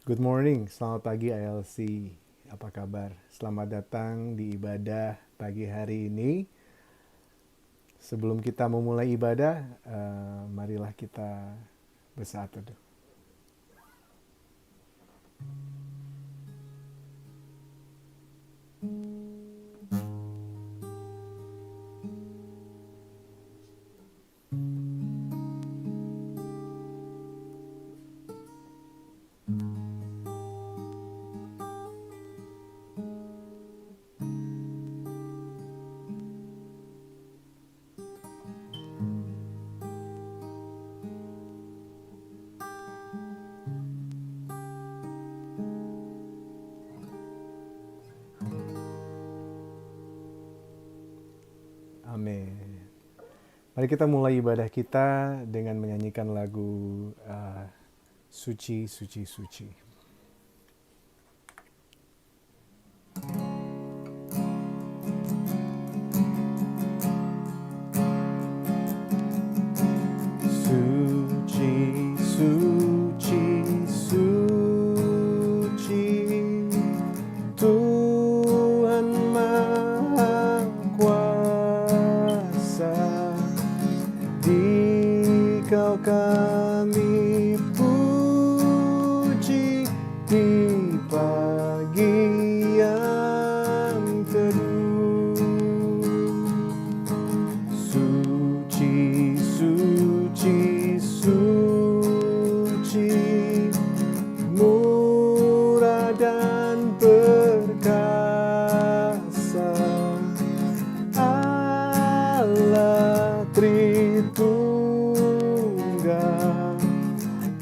Good morning, selamat pagi ILC. Apa kabar? Selamat datang di ibadah pagi hari ini. Sebelum kita memulai ibadah, marilah kita bersaat teduh. Amin. Mari kita mulai ibadah kita dengan menyanyikan lagu Suci, Suci, Suci. Suci, suci, suci, Tuhan Maha Kuasa, Dikau kami puji di pagi yang teduh. Suci, suci, suci, murah dan perkasa, Allah Tritunggal,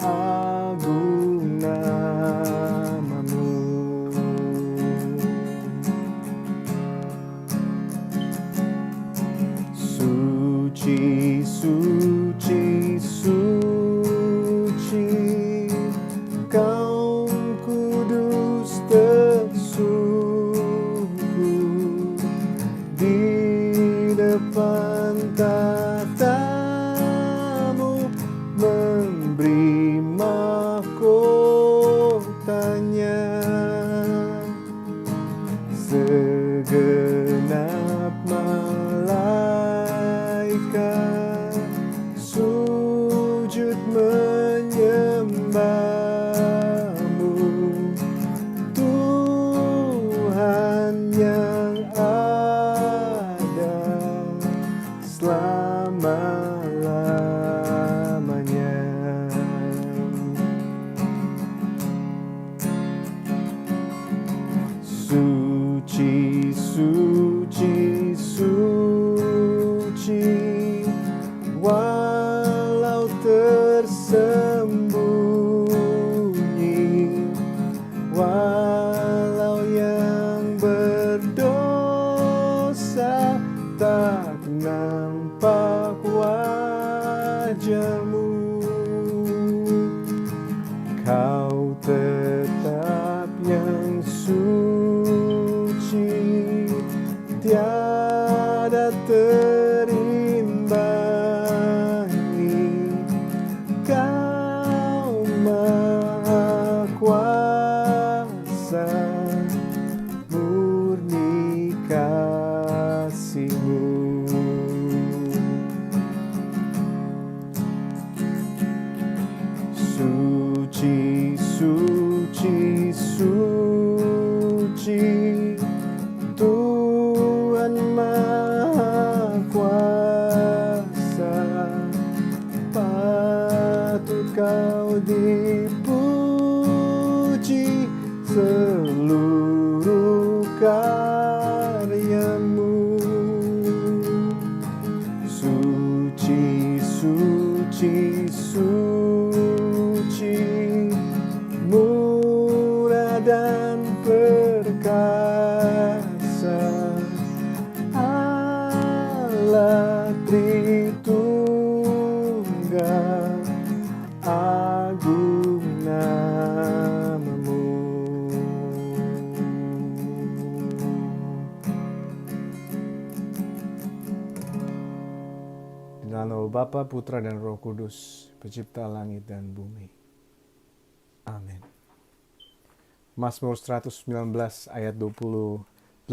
agung namamu. Suci, suci, suci, Kau kudus tersungguh di depan tatamu, memberi mahkotanya. Segenap malaikat sujud menyembahmu, Tuhan yang ada selama-lamanya. Suci, suci, suci, walau tersembunyi, walau yang berdosa tak nampak wajahmu, Kau tetap yang suci, tiada terimbangi. Kau Maha Kuasa, murni kasih-Mu. Suci, suci, suci, Tuhan Maha Kuasa, patut Kau dipuji seluruh karya-Mu. Suci, suci, suci, murah dan perkasa, Allah Tritunggal, agung namamu. Di dalam nama Bapa, Putra, dan Roh Kudus, pencipta langit dan bumi. Amin. Mazmur 119 ayat 28-29,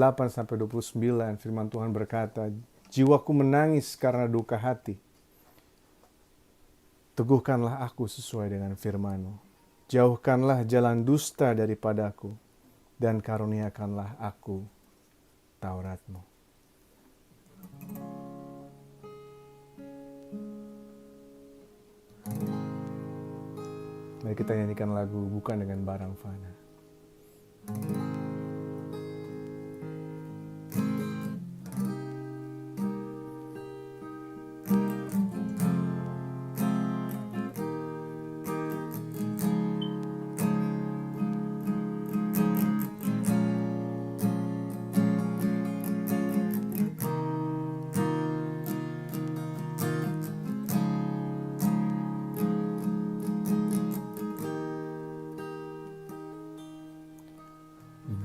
firman Tuhan berkata, jiwaku menangis karena duka hati. Teguhkanlah aku sesuai dengan firman-Mu. Jauhkanlah jalan dusta daripadaku, dan karuniakanlah aku Taurat-Mu. Mari kita nyanyikan lagu Bukan Dengan Barang Fana.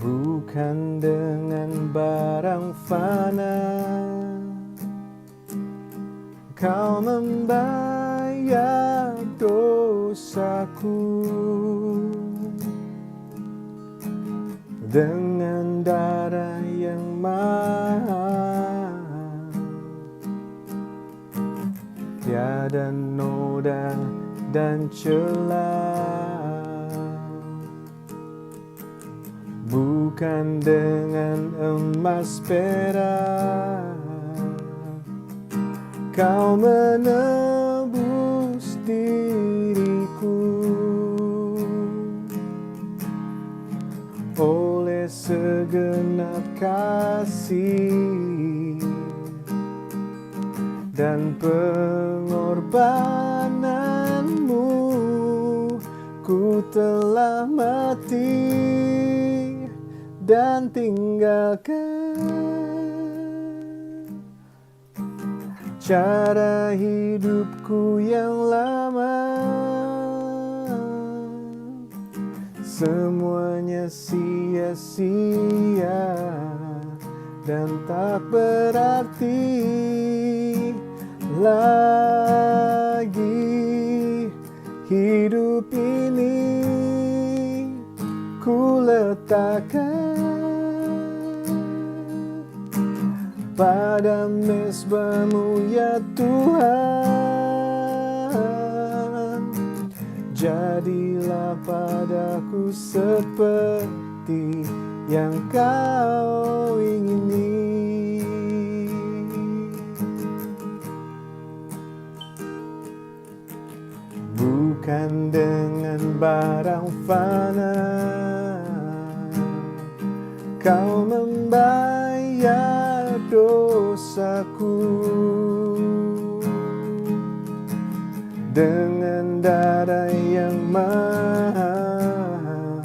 Bukan dengan barang fana Kau membayar dosaku, dengan darah yang mahal, tiada noda dan celah. Bukan dengan emas perak Kau menebus diriku, oleh segenap kasih dan pengorbananmu, ku telah mati dan tinggalkan cara hidupku yang lama. Semuanya sia-sia dan tak berarti lagi. Hidup ini ku letakkan pada mezbah-Mu ya Tuhan. Jadilah padaku seperti yang Kau ingini. Bukan dengan barang fana Kau membayar dosaku, dengan darah yang mahal,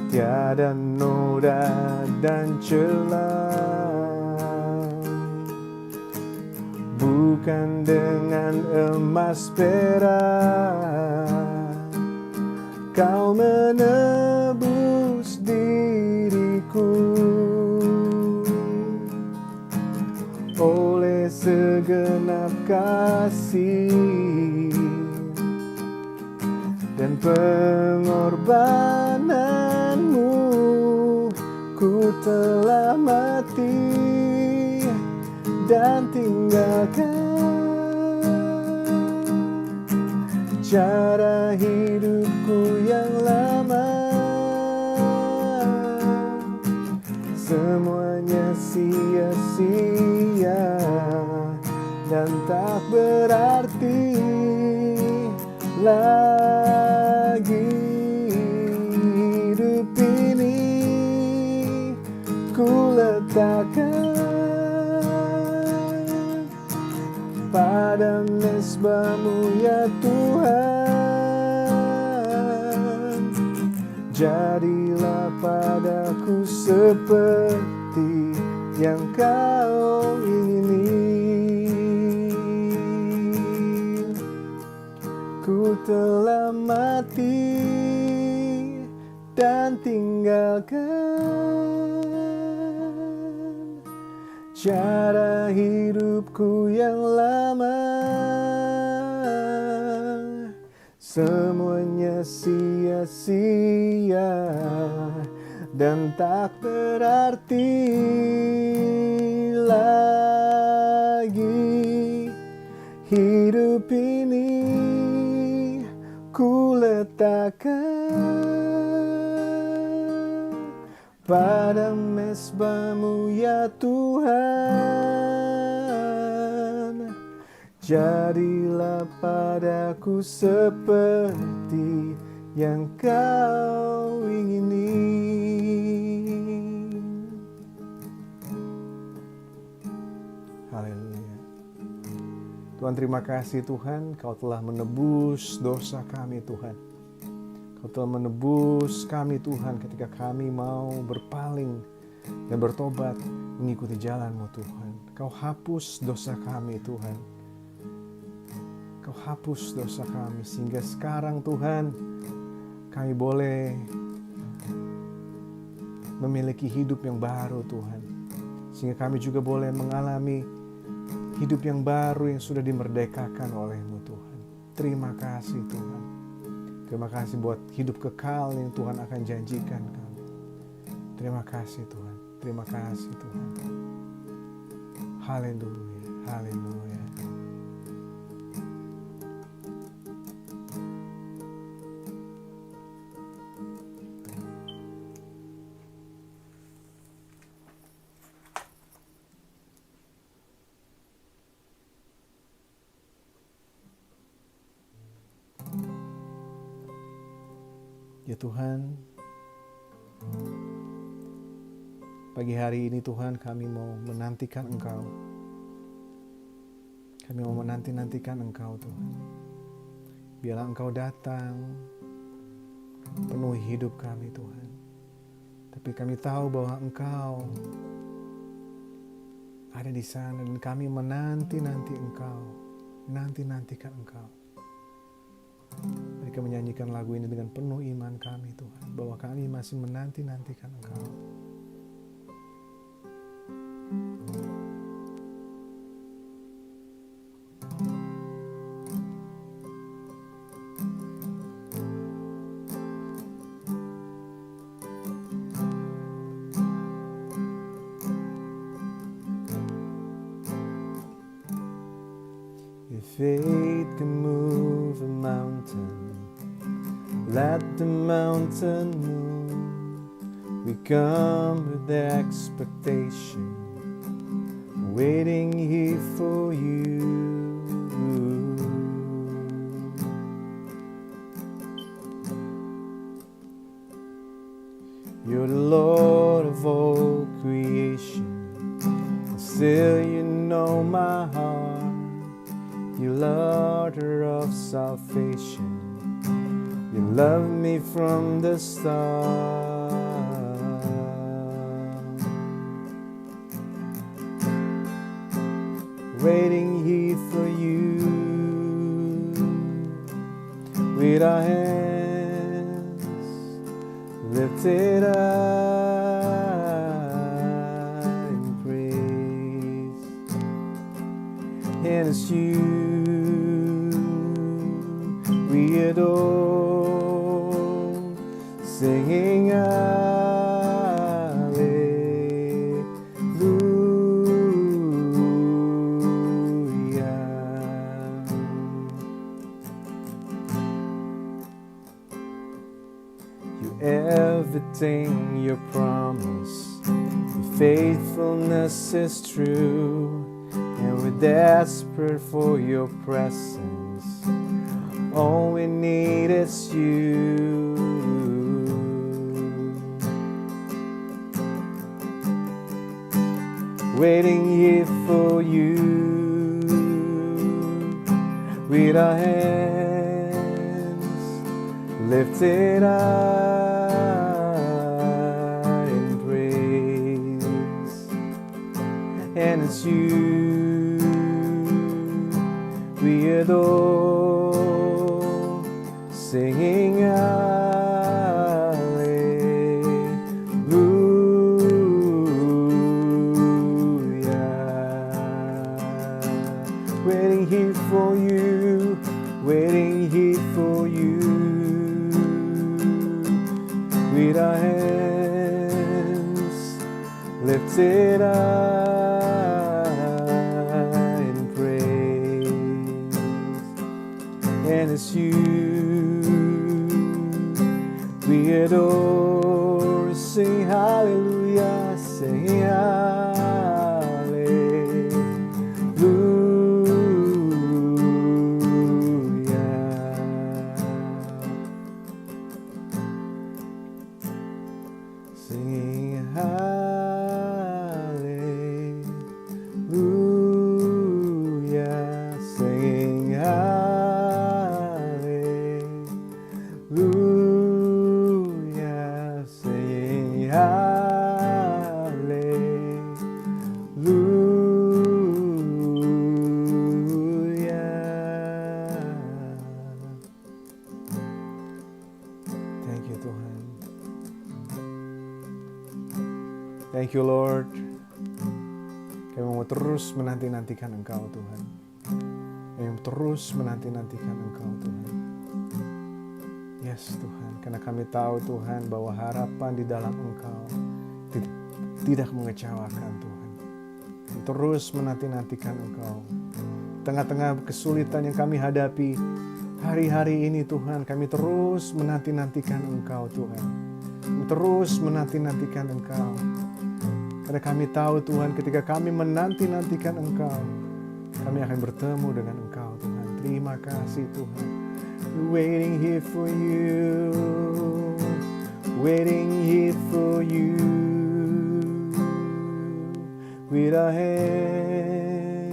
tiada noda dan celah. Bukan dengan emas perak Kau menebus diriku, oleh segenap kasih dan pengorbananmu, ku telah mati dan tinggalkan cara hidupku yang lama. Semuanya sia-sia dan tak berarti lagi. Hidup ini ku letakkan pada mezbah-Mu ya Tuhan. Jadilah padaku seperti yang Kau ingini. Ku telah mati dan tinggalkan cara hidupku yang lama. semuanya sia-sia dan tak berarti lagi. Hidup ini ku letakkan pada mezbamu ya Tuhan. Jadilah padaku seperti yang Kau ingini. Haleluya. Tuhan, terima kasih Tuhan, Kau telah menebus dosa kami Tuhan. Kau telah menebus kami Tuhan ketika kami mau berpaling dan bertobat mengikuti jalan-Mu Tuhan. Kau hapus dosa kami Tuhan. Kau hapus dosa kami sehingga sekarang Tuhan kami boleh memiliki hidup yang baru Tuhan. Sehingga kami juga boleh mengalami hidup yang baru yang sudah dimerdekakan oleh-Mu Tuhan. Terima kasih Tuhan. Terima kasih buat hidup kekal yang Tuhan akan janjikan kami. Terima kasih Tuhan. Terima kasih Tuhan. Haleluya. Haleluya. Ya Tuhan, pagi hari ini Tuhan kami mau menantikan Engkau. Kami mau menanti-nantikan Engkau Tuhan. Biarlah Engkau datang, penuhi hidup kami Tuhan. Tapi kami tahu bahwa Engkau ada di sana dan kami menanti-nanti Engkau, menanti-nantikan Engkau. Mereka menyanyikan lagu ini dengan penuh iman kami Tuhan, bahwa kami masih menanti-nantikan Engkau. If faith can move a mountain, let the mountain move. We come with expectation, waiting here for you. You're the Lord of all creation, and still you know my heart. You Lord of salvation, you love me from the start. Waiting here for you, with our hands lifted up in praise. And it's you we adore, singing hallelujah. You everything you promise, your faithfulness is true, and we're desperate for your presence. All we need is you. Waiting here for you, with our hands lifted up in praise. And it's you we adore, singing hallelujah. Waiting here for you, waiting here for you. with our hands lifted up in praise. And it's you we adore, sing hallelujah, sing singing hallelujah, singing hallelujah, singing hallelujah. Thank you Tuhan. Thank you Lord. Kami mau terus menanti-nantikan Engkau Tuhan. Kami mau terus menanti-nantikan Engkau Tuhan. Yes Tuhan, karena kami tahu Tuhan bahwa harapan di dalam Engkau tidak mengecewakan Tuhan. Kami terus menanti-nantikan Engkau. Tengah-tengah kesulitan yang kami hadapi hari-hari ini Tuhan, kami terus menanti-nantikan Engkau Tuhan. Kami terus menanti-nantikan Engkau. Karena kami tahu Tuhan, ketika kami menanti-nantikan Engkau, kami akan bertemu dengan Engkau Tuhan. Terima kasih Tuhan. We're waiting here for you, waiting here for you. With our hands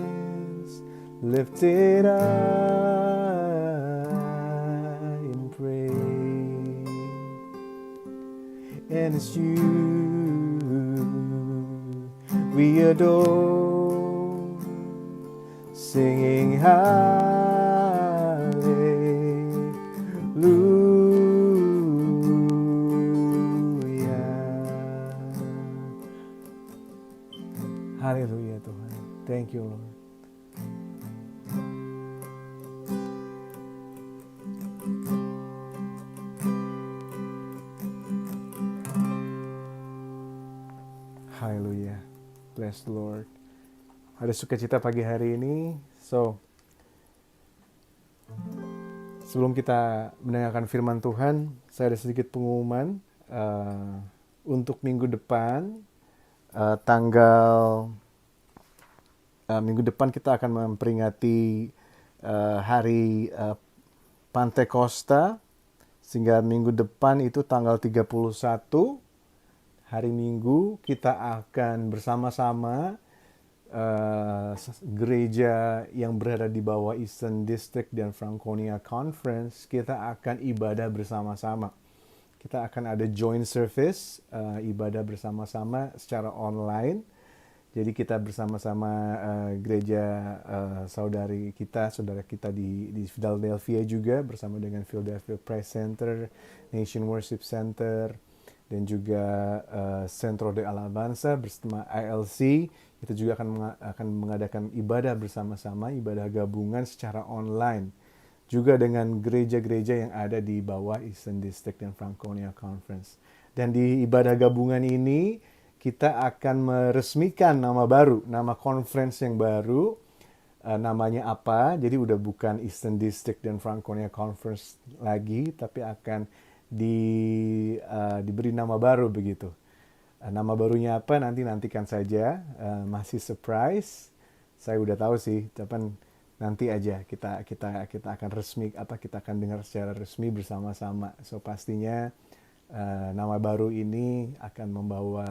lifted up in praise. And it's you we adore, singing hallelujah. Hallelujah Tuhan. Thank you Lord. Hallelujah. Bless the Lord. Ada sukacita pagi hari ini. So, sebelum kita mendengarkan firman Tuhan, saya ada sedikit pengumuman untuk minggu depan. Minggu depan kita akan memperingati hari Pantekosta, sehingga minggu depan itu tanggal 31 hari Minggu kita akan bersama-sama gereja yang berada di bawah Eastern District dan Franconia Conference, kita akan ibadah bersama-sama. Kita akan ada joint service, ibadah bersama-sama secara online. Jadi kita bersama-sama gereja saudara kita di Philadelphia juga, bersama dengan Philadelphia Praise Center, Nation Worship Center, dan juga Centro de Alabanza bersama ILC. Kita juga akan mengadakan ibadah bersama-sama, ibadah gabungan secara online. Juga dengan gereja-gereja yang ada di bawah Eastern District dan Franconia Conference. Dan di ibadah gabungan ini, kita akan meresmikan nama baru, nama conference yang baru. Namanya apa? Jadi udah bukan Eastern District dan Franconia Conference lagi, tapi akan diberi nama baru begitu. Nama barunya apa nantikan saja, masih surprise. Saya udah tahu sih, tapi nanti aja kita akan kita akan dengar secara resmi bersama-sama. So pastinya nama baru ini akan membawa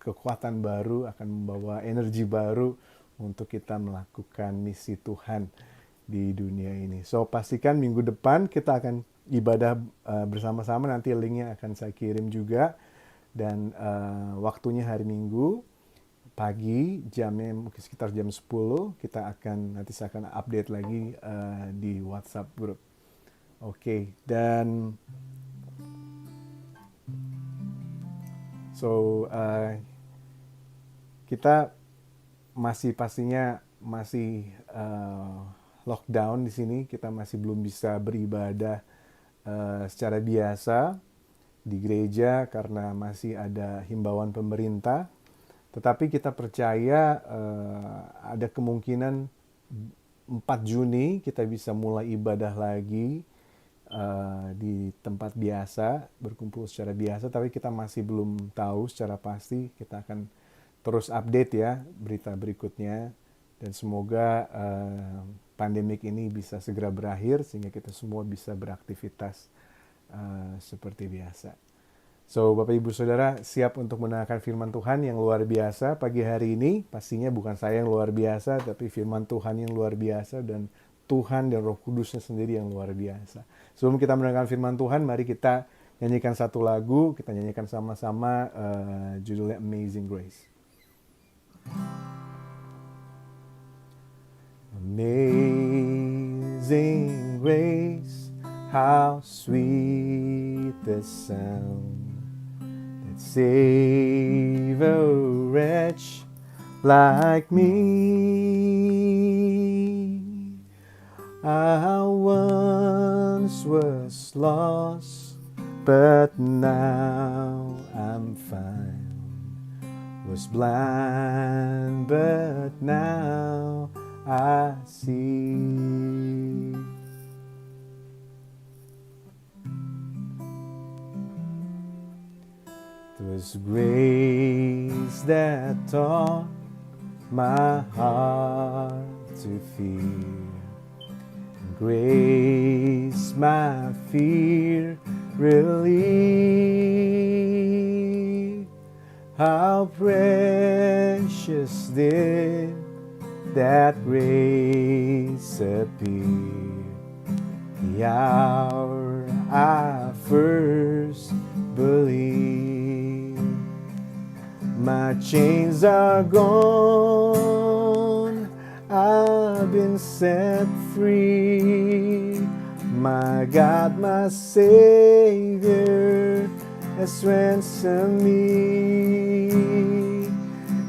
kekuatan baru, akan membawa energi baru untuk kita melakukan misi Tuhan di dunia ini. So pastikan minggu depan kita akan ibadah bersama-sama, nanti linknya akan saya kirim juga, dan waktunya hari Minggu pagi, jamnya mungkin sekitar jam 10, saya akan update lagi di WhatsApp group. Oke, dan so kita pastinya masih lockdown di sini, kita masih belum bisa beribadah secara biasa di gereja karena masih ada himbauan pemerintah. Tetapi kita percaya ada kemungkinan 4 Juni kita bisa mulai ibadah lagi di tempat biasa, berkumpul secara biasa, tapi kita masih belum tahu secara pasti. Kita akan terus update ya berita berikutnya, dan semoga pandemik ini bisa segera berakhir sehingga kita semua bisa beraktivitas seperti biasa. So, Bapak Ibu Saudara, siap untuk mendengarkan firman Tuhan yang luar biasa pagi hari ini. Pastinya bukan saya yang luar biasa, tapi firman Tuhan yang luar biasa, dan Tuhan dan Roh Kudusnya sendiri yang luar biasa. Sebelum kita mendengarkan firman Tuhan, mari kita nyanyikan satu lagu. Kita nyanyikan sama-sama judulnya Amazing Grace. Amazing grace, how sweet the sound that save a wretch like me. I once was lost, but now I'm found. Was blind, but now I see. It was grace that taught my heart to fear. Grace my fear relieved. How precious did that grace appear, the hour I first believed. My chains are gone, I've been set free. My God, my Savior has ransomed me.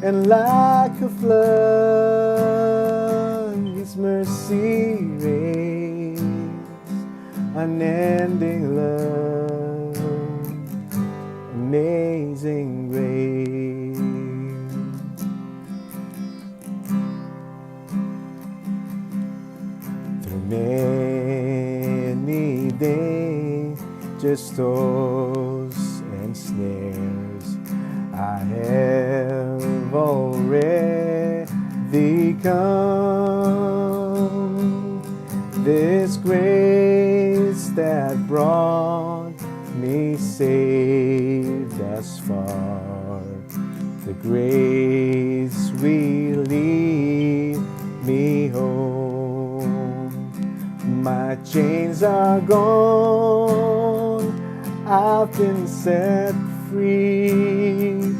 And like a flood, His mercy reigns, unending love, amazing grace. Through many dangers, toils, and snares, I have already come. This grace that brought me safe thus far, the grace will lead me home. My chains are gone, I've been set free.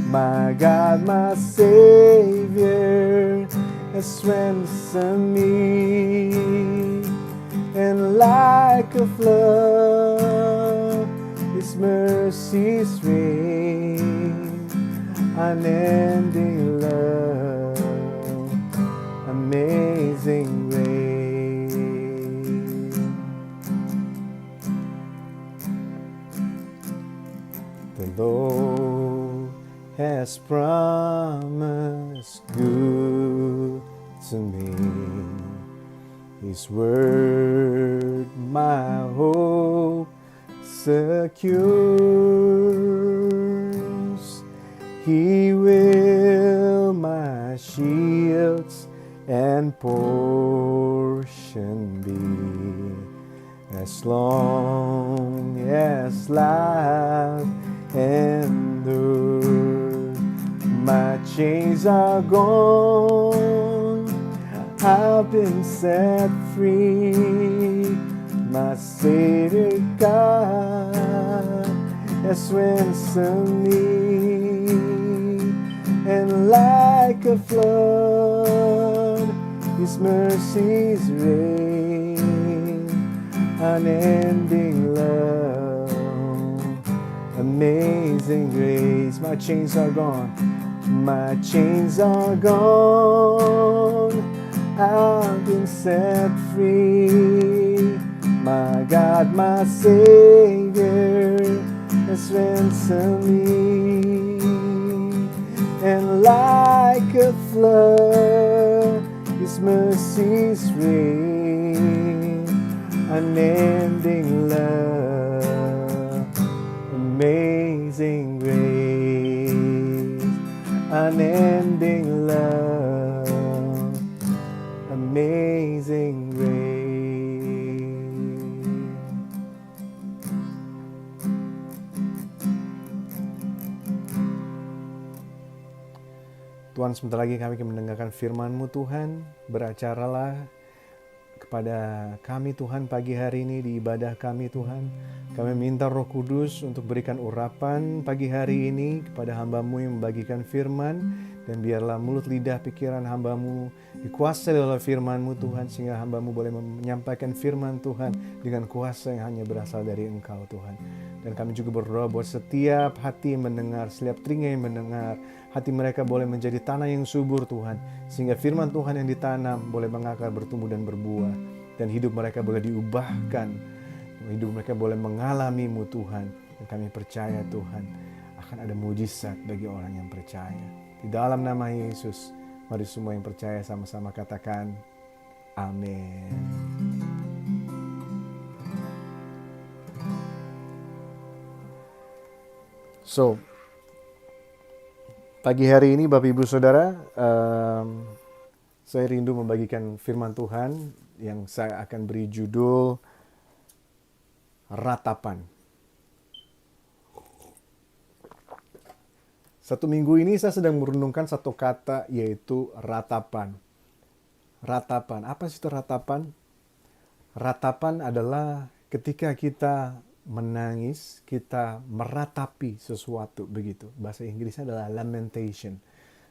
My God, my Savior has ransomed me. And like a flood, His mercies reign, unending love, amazing grace. The Lord has promised good to me. His word my hope secures. He will my shields and portion be, as long as life endures. My chains are gone, I've been set free. My Savior God has ransomed me. And like a flood, His mercies reign, unending love, amazing grace. My chains are gone, my chains are gone, I've been set free. My God, my Savior, has ransomed me. And like a flood, His mercies rain, unending love, amazing grace, unending love, amazing grace. Tuhan, sebentar lagi kami akan mendengarkan firman-Mu Tuhan. Beracaralah kepada kami Tuhan pagi hari ini di ibadah kami Tuhan. Kami minta Roh Kudus untuk berikan urapan pagi hari ini kepada hamba-Mu yang membagikan firman. Dan biarlah mulut lidah pikiran hamba-Mu dikuasai oleh firman-Mu Tuhan. Sehingga hamba-Mu boleh menyampaikan firman Tuhan dengan kuasa yang hanya berasal dari Engkau Tuhan. Dan kami juga berdoa buat setiap hati yang mendengar, setiap telinga yang mendengar, hati mereka boleh menjadi tanah yang subur Tuhan. Sehingga firman Tuhan yang ditanam boleh mengakar, bertumbuh dan berbuah. Dan hidup mereka boleh diubahkan. Hidup mereka boleh mengalami-Mu Tuhan. Dan kami percaya Tuhan akan ada mujizat bagi orang yang percaya. Di dalam nama Yesus, mari semua yang percaya sama-sama katakan amin. So, pagi hari ini Bapak Ibu Saudara, saya rindu membagikan firman Tuhan yang saya akan beri judul Ratapan. Satu minggu ini saya sedang merenungkan satu kata, yaitu ratapan. Ratapan, apa sih itu ratapan? Ratapan adalah ketika kita menangis, kita meratapi sesuatu, begitu. Bahasa Inggrisnya adalah lamentation.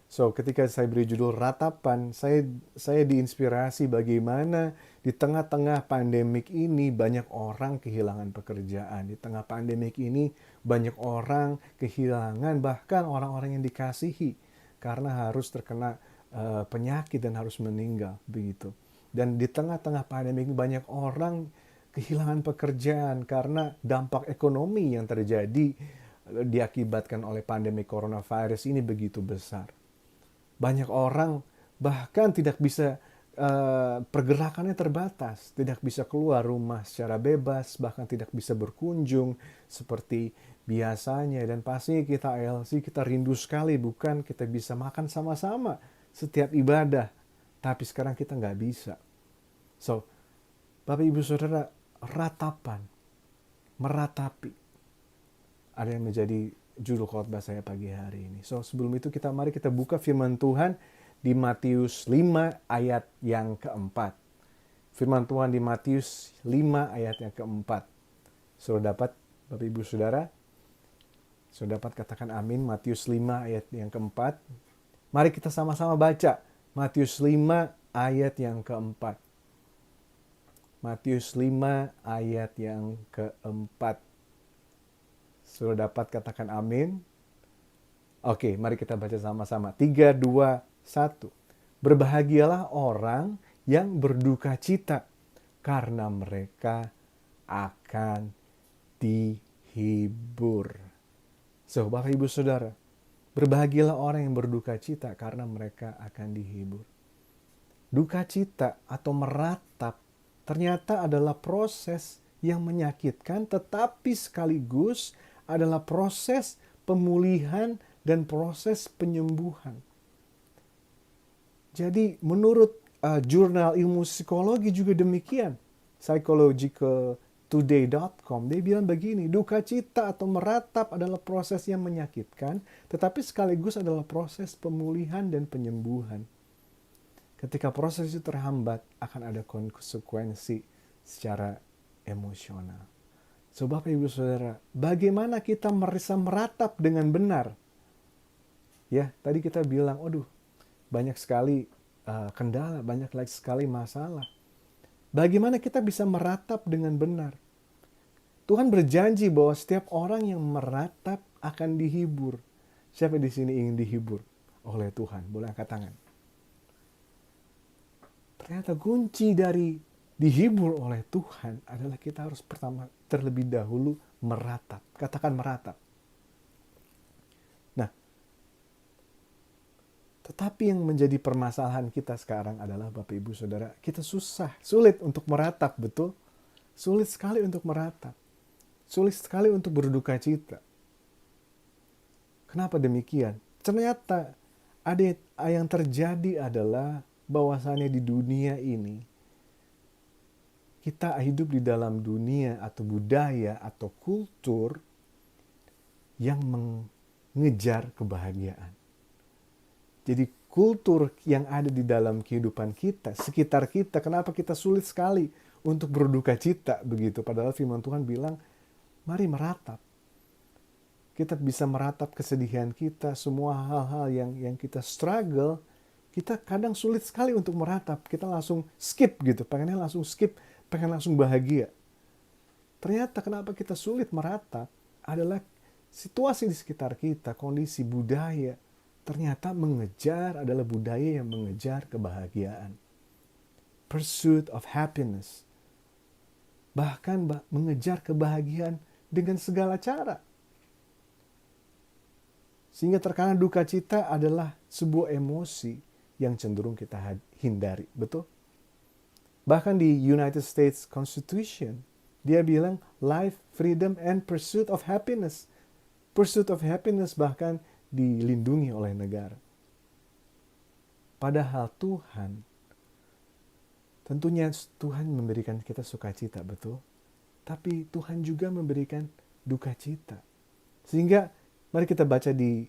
So, ketika saya beri judul ratapan, saya diinspirasi bagaimana di tengah-tengah pandemik ini banyak orang kehilangan pekerjaan. Di tengah pandemik ini banyak orang kehilangan bahkan orang-orang yang dikasihi karena harus terkena penyakit dan harus meninggal, begitu. Dan di tengah-tengah pandemik ini banyak orang kehilangan pekerjaan karena dampak ekonomi yang terjadi diakibatkan oleh pandemi coronavirus ini begitu besar. Banyak orang bahkan tidak bisa, pergerakannya terbatas, tidak bisa keluar rumah secara bebas, bahkan tidak bisa berkunjung seperti biasanya. Dan pastinya kita ALC, kita rindu sekali, bukan, kita bisa makan sama-sama setiap ibadah, tapi sekarang kita nggak bisa. So, Bapak Ibu Saudara, ratapan, meratapi, ada yang menjadi judul khotbah saya pagi hari ini. So, sebelum itu mari kita buka firman Tuhan di Matius 5 ayat yang keempat. Firman Tuhan di Matius 5 ayat yang keempat. Sudah dapat Bapak Ibu Saudara? Sudah dapat, katakan amin. Matius 5 ayat yang keempat. Mari kita sama-sama baca. Matius 5 ayat yang keempat. Matius 5 ayat yang keempat. Sudah dapat, katakan amin. Oke, mari kita baca sama-sama. 3, 2, 1. Berbahagialah orang yang berduka cita, karena mereka akan dihibur. So, Bapak Ibu Saudara, berbahagialah orang yang berduka cita, karena mereka akan dihibur. Duka cita atau meratap ternyata adalah proses yang menyakitkan, tetapi sekaligus adalah proses pemulihan dan proses penyembuhan. Jadi menurut jurnal ilmu psikologi juga demikian. Psychologicaltoday.com, dia bilang begini, duka cita atau meratap adalah proses yang menyakitkan, tetapi sekaligus adalah proses pemulihan dan penyembuhan. Ketika proses itu terhambat, akan ada konsekuensi secara emosional. So, Bapak Ibu Saudara, bagaimana kita bisa meratap dengan benar? Ya, tadi kita bilang, banyak sekali kendala, banyak sekali masalah. Bagaimana kita bisa meratap dengan benar? Tuhan berjanji bahwa setiap orang yang meratap akan dihibur. Siapa di sini ingin dihibur oleh Tuhan? Boleh angkat tangan. Ternyata kunci dari dihibur oleh Tuhan adalah kita harus pertama terlebih dahulu meratap. Katakan meratap. Nah, tetapi yang menjadi permasalahan kita sekarang adalah Bapak Ibu Saudara, kita sulit untuk meratap, betul? Sulit sekali untuk meratap. Sulit sekali untuk berduka cita. Kenapa demikian? Ternyata yang terjadi adalah bahwasannya di dunia ini kita hidup di dalam dunia atau budaya atau kultur yang mengejar kebahagiaan. Jadi kultur yang ada di dalam kehidupan kita, sekitar kita, kenapa kita sulit sekali untuk berduka cita begitu? Padahal firman Tuhan bilang, mari meratap. Kita bisa meratap kesedihan kita, semua hal-hal yang kita struggle, kita kadang sulit sekali untuk meratap. Kita langsung skip gitu, pengennya langsung skip, pengen langsung bahagia. Ternyata kenapa kita sulit meratap adalah situasi di sekitar kita, kondisi budaya, ternyata adalah budaya yang mengejar kebahagiaan. Pursuit of happiness. Bahkan mengejar kebahagiaan dengan segala cara. Sehingga terkadang duka cita adalah sebuah emosi yang cenderung kita hindari. Betul? Bahkan di United States Constitution, dia bilang life, freedom, and pursuit of happiness. Pursuit of happiness bahkan dilindungi oleh negara. Padahal tentunya Tuhan memberikan kita sukacita, betul? Tapi Tuhan juga memberikan duka cita. Sehingga mari kita baca di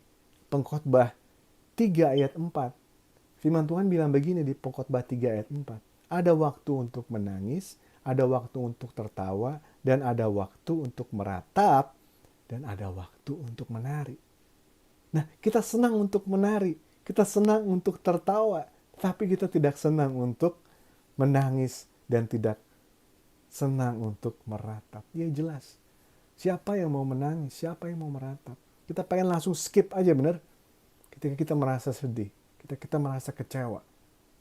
Pengkhotbah 3 ayat 4. Firman Tuhan bilang begini di Pengkhotbah 3 ayat 4. Ada waktu untuk menangis, ada waktu untuk tertawa, dan ada waktu untuk meratap, dan ada waktu untuk menari. Nah, kita senang untuk menari, kita senang untuk tertawa, tapi kita tidak senang untuk menangis dan tidak senang untuk meratap. Ya jelas, siapa yang mau menangis, siapa yang mau meratap? Kita pengen langsung skip aja, bener? Ketika kita merasa sedih, kita merasa kecewa,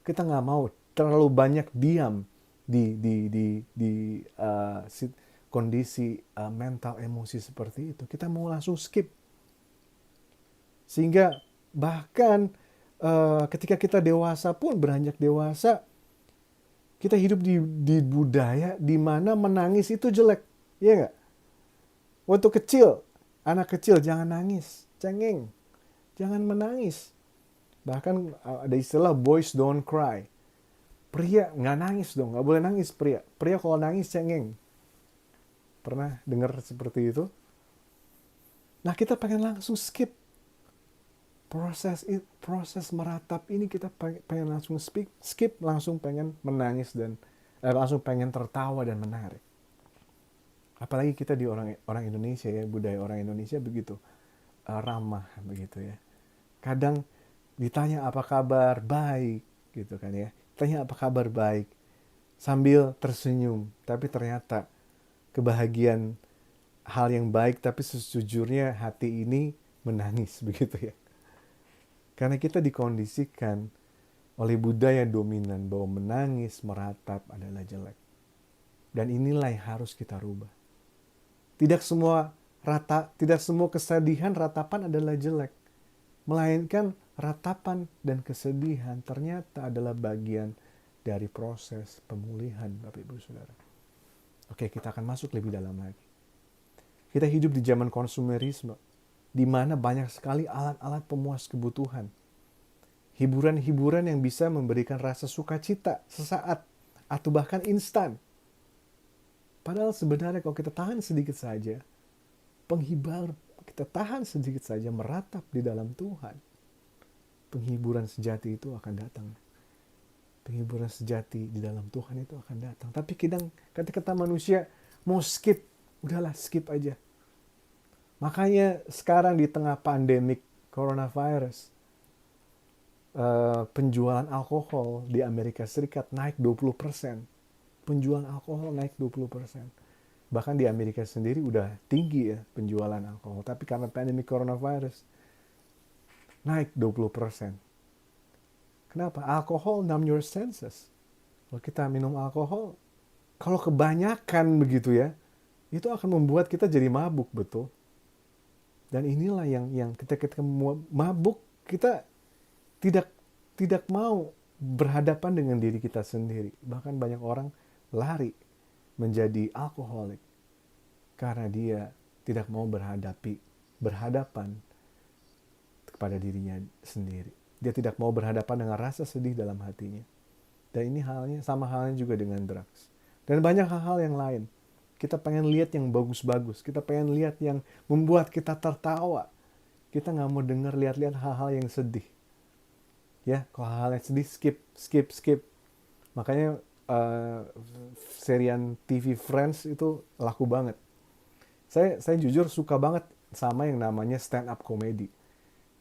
kita nggak mau terlalu banyak diam di kondisi mental emosi seperti itu. Kita mau langsung skip. Sehingga bahkan ketika kita dewasa pun, beranjak dewasa, kita hidup di budaya di mana menangis itu jelek. Iya nggak? Waktu kecil, anak kecil jangan nangis, cengeng. Jangan menangis. Bahkan ada istilah boys don't cry. Pria nggak nangis dong, nggak boleh nangis pria. Pria kalau nangis cengeng. Pernah dengar seperti itu? Nah, kita pengen langsung skip. Proses meratap ini kita pengen langsung skip, langsung pengen menangis dan langsung pengen tertawa dan menari. Apalagi kita di orang Indonesia ya, budaya orang Indonesia begitu ramah begitu ya. Kadang ditanya apa kabar, baik gitu kan ya. Tanya apa kabar, baik, sambil tersenyum, tapi ternyata kebahagiaan hal yang baik, tapi sejujurnya hati ini menangis begitu ya. Karena kita dikondisikan oleh budaya dominan bahwa menangis, meratap adalah jelek. Dan inilah yang harus kita rubah. Tidak semua kesedihan, ratapan adalah jelek. Melainkan ratapan dan kesedihan ternyata adalah bagian dari proses pemulihan, Bapak Ibu Saudara. Oke, kita akan masuk lebih dalam lagi. Kita hidup di zaman konsumerisme, di mana banyak sekali alat-alat pemuas kebutuhan. Hiburan-hiburan yang bisa memberikan rasa sukacita sesaat atau bahkan instan. Padahal sebenarnya kalau kita tahan sedikit saja, kita tahan sedikit saja meratap di dalam Tuhan, penghiburan sejati itu akan datang. Penghiburan sejati di dalam Tuhan itu akan datang. Tapi kata manusia mau skip, udahlah skip aja. Makanya sekarang di tengah pandemik coronavirus, penjualan alkohol di Amerika Serikat naik 20%. Penjualan alkohol naik 20%. Bahkan di Amerika sendiri udah tinggi ya penjualan alkohol. Tapi karena pandemik coronavirus, naik 20%. Kenapa? Alkohol numb your senses. Kalau kita minum alkohol, Kalau kebanyakan begitu ya, itu akan membuat kita jadi mabuk, betul. Dan inilah yang ketika kita mabuk, kita tidak tidak mau berhadapan dengan diri kita sendiri. Bahkan banyak orang lari menjadi alkoholik karena dia tidak mau berhadapan kepada dirinya sendiri. Dia tidak mau berhadapan dengan rasa sedih dalam hatinya. Dan ini sama halnya juga dengan drugs. Dan banyak hal-hal yang lain. Kita pengen lihat yang bagus-bagus. Kita pengen lihat yang membuat kita tertawa. Kita nggak mau dengar lihat-lihat hal-hal yang sedih. Ya, kalau hal-hal yang sedih skip. Makanya serian TV Friends itu laku banget. Saya jujur suka banget sama yang namanya stand up comedy.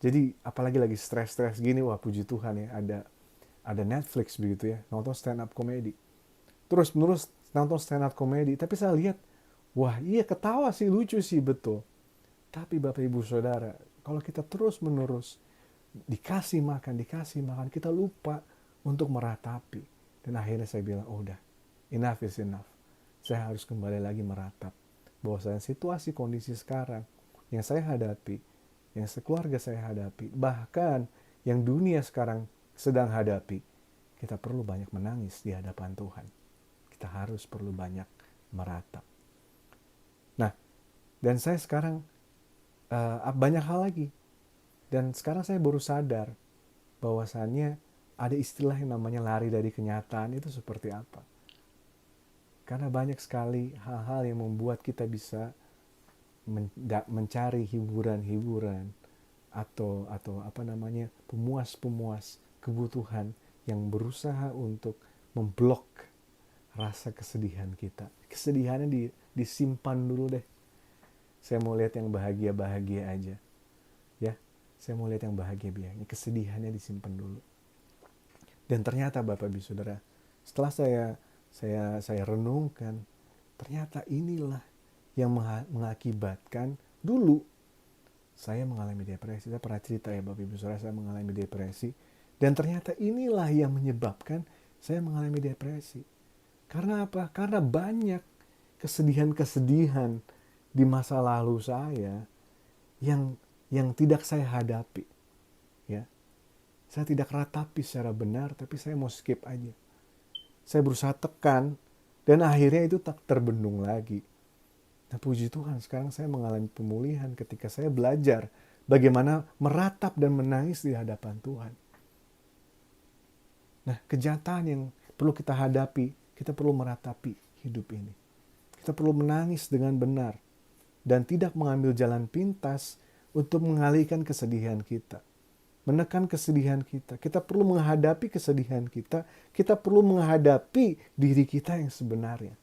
Jadi apalagi lagi stres-stres gini, wah puji Tuhan ya ada Netflix begitu ya, nonton stand up comedy. Terus menerus nonton stand up comedy, tapi saya lihat, wah iya ketawa sih, lucu sih, betul. Tapi Bapak Ibu Saudara, kalau kita terus menerus dikasih makan, kita lupa untuk meratapi. Dan akhirnya saya bilang, oh udah, enough is enough. Saya harus kembali lagi meratap. Bahwasanya situasi kondisi sekarang yang saya hadapi, yang sekeluarga saya hadapi, bahkan yang dunia sekarang sedang hadapi, kita perlu banyak menangis di hadapan Tuhan. Kita harus perlu banyak meratap. Nah, dan saya sekarang banyak hal lagi. Dan sekarang saya baru sadar bahwasannya ada istilah yang namanya lari dari kenyataan itu seperti apa. Karena banyak sekali hal-hal yang membuat kita bisa mencari hiburan-hiburan atau pemuas-pemuas kebutuhan yang berusaha untuk memblok rasa kesedihan kita. Kesedihannya disimpan dulu deh. Saya mau lihat yang bahagia-bahagia aja. Ya, saya mau lihat yang bahagia-bahagia. Kesedihannya disimpan dulu. Dan ternyata Bapak Ibu Saudara, setelah saya renungkan, ternyata inilah yang mengakibatkan dulu saya mengalami depresi. Saya pernah cerita ya Bapak Ibu Saudara, saya mengalami depresi. Dan ternyata inilah yang menyebabkan saya mengalami depresi. Karena apa? Karena banyak kesedihan-kesedihan di masa lalu saya yang tidak saya hadapi. Ya. Saya tidak ratapi secara benar, tapi saya mau skip aja. Saya berusaha tekan, dan akhirnya itu tak terbendung lagi. Nah puji Tuhan, sekarang saya mengalami pemulihan ketika saya belajar bagaimana meratap dan menangis di hadapan Tuhan. Nah, kenyataan yang perlu kita hadapi, kita perlu meratapi hidup ini. Kita perlu menangis dengan benar dan tidak mengambil jalan pintas untuk mengalihkan kesedihan kita. Menekan kesedihan kita. Kita perlu menghadapi kesedihan kita. Kita perlu menghadapi diri kita yang sebenarnya.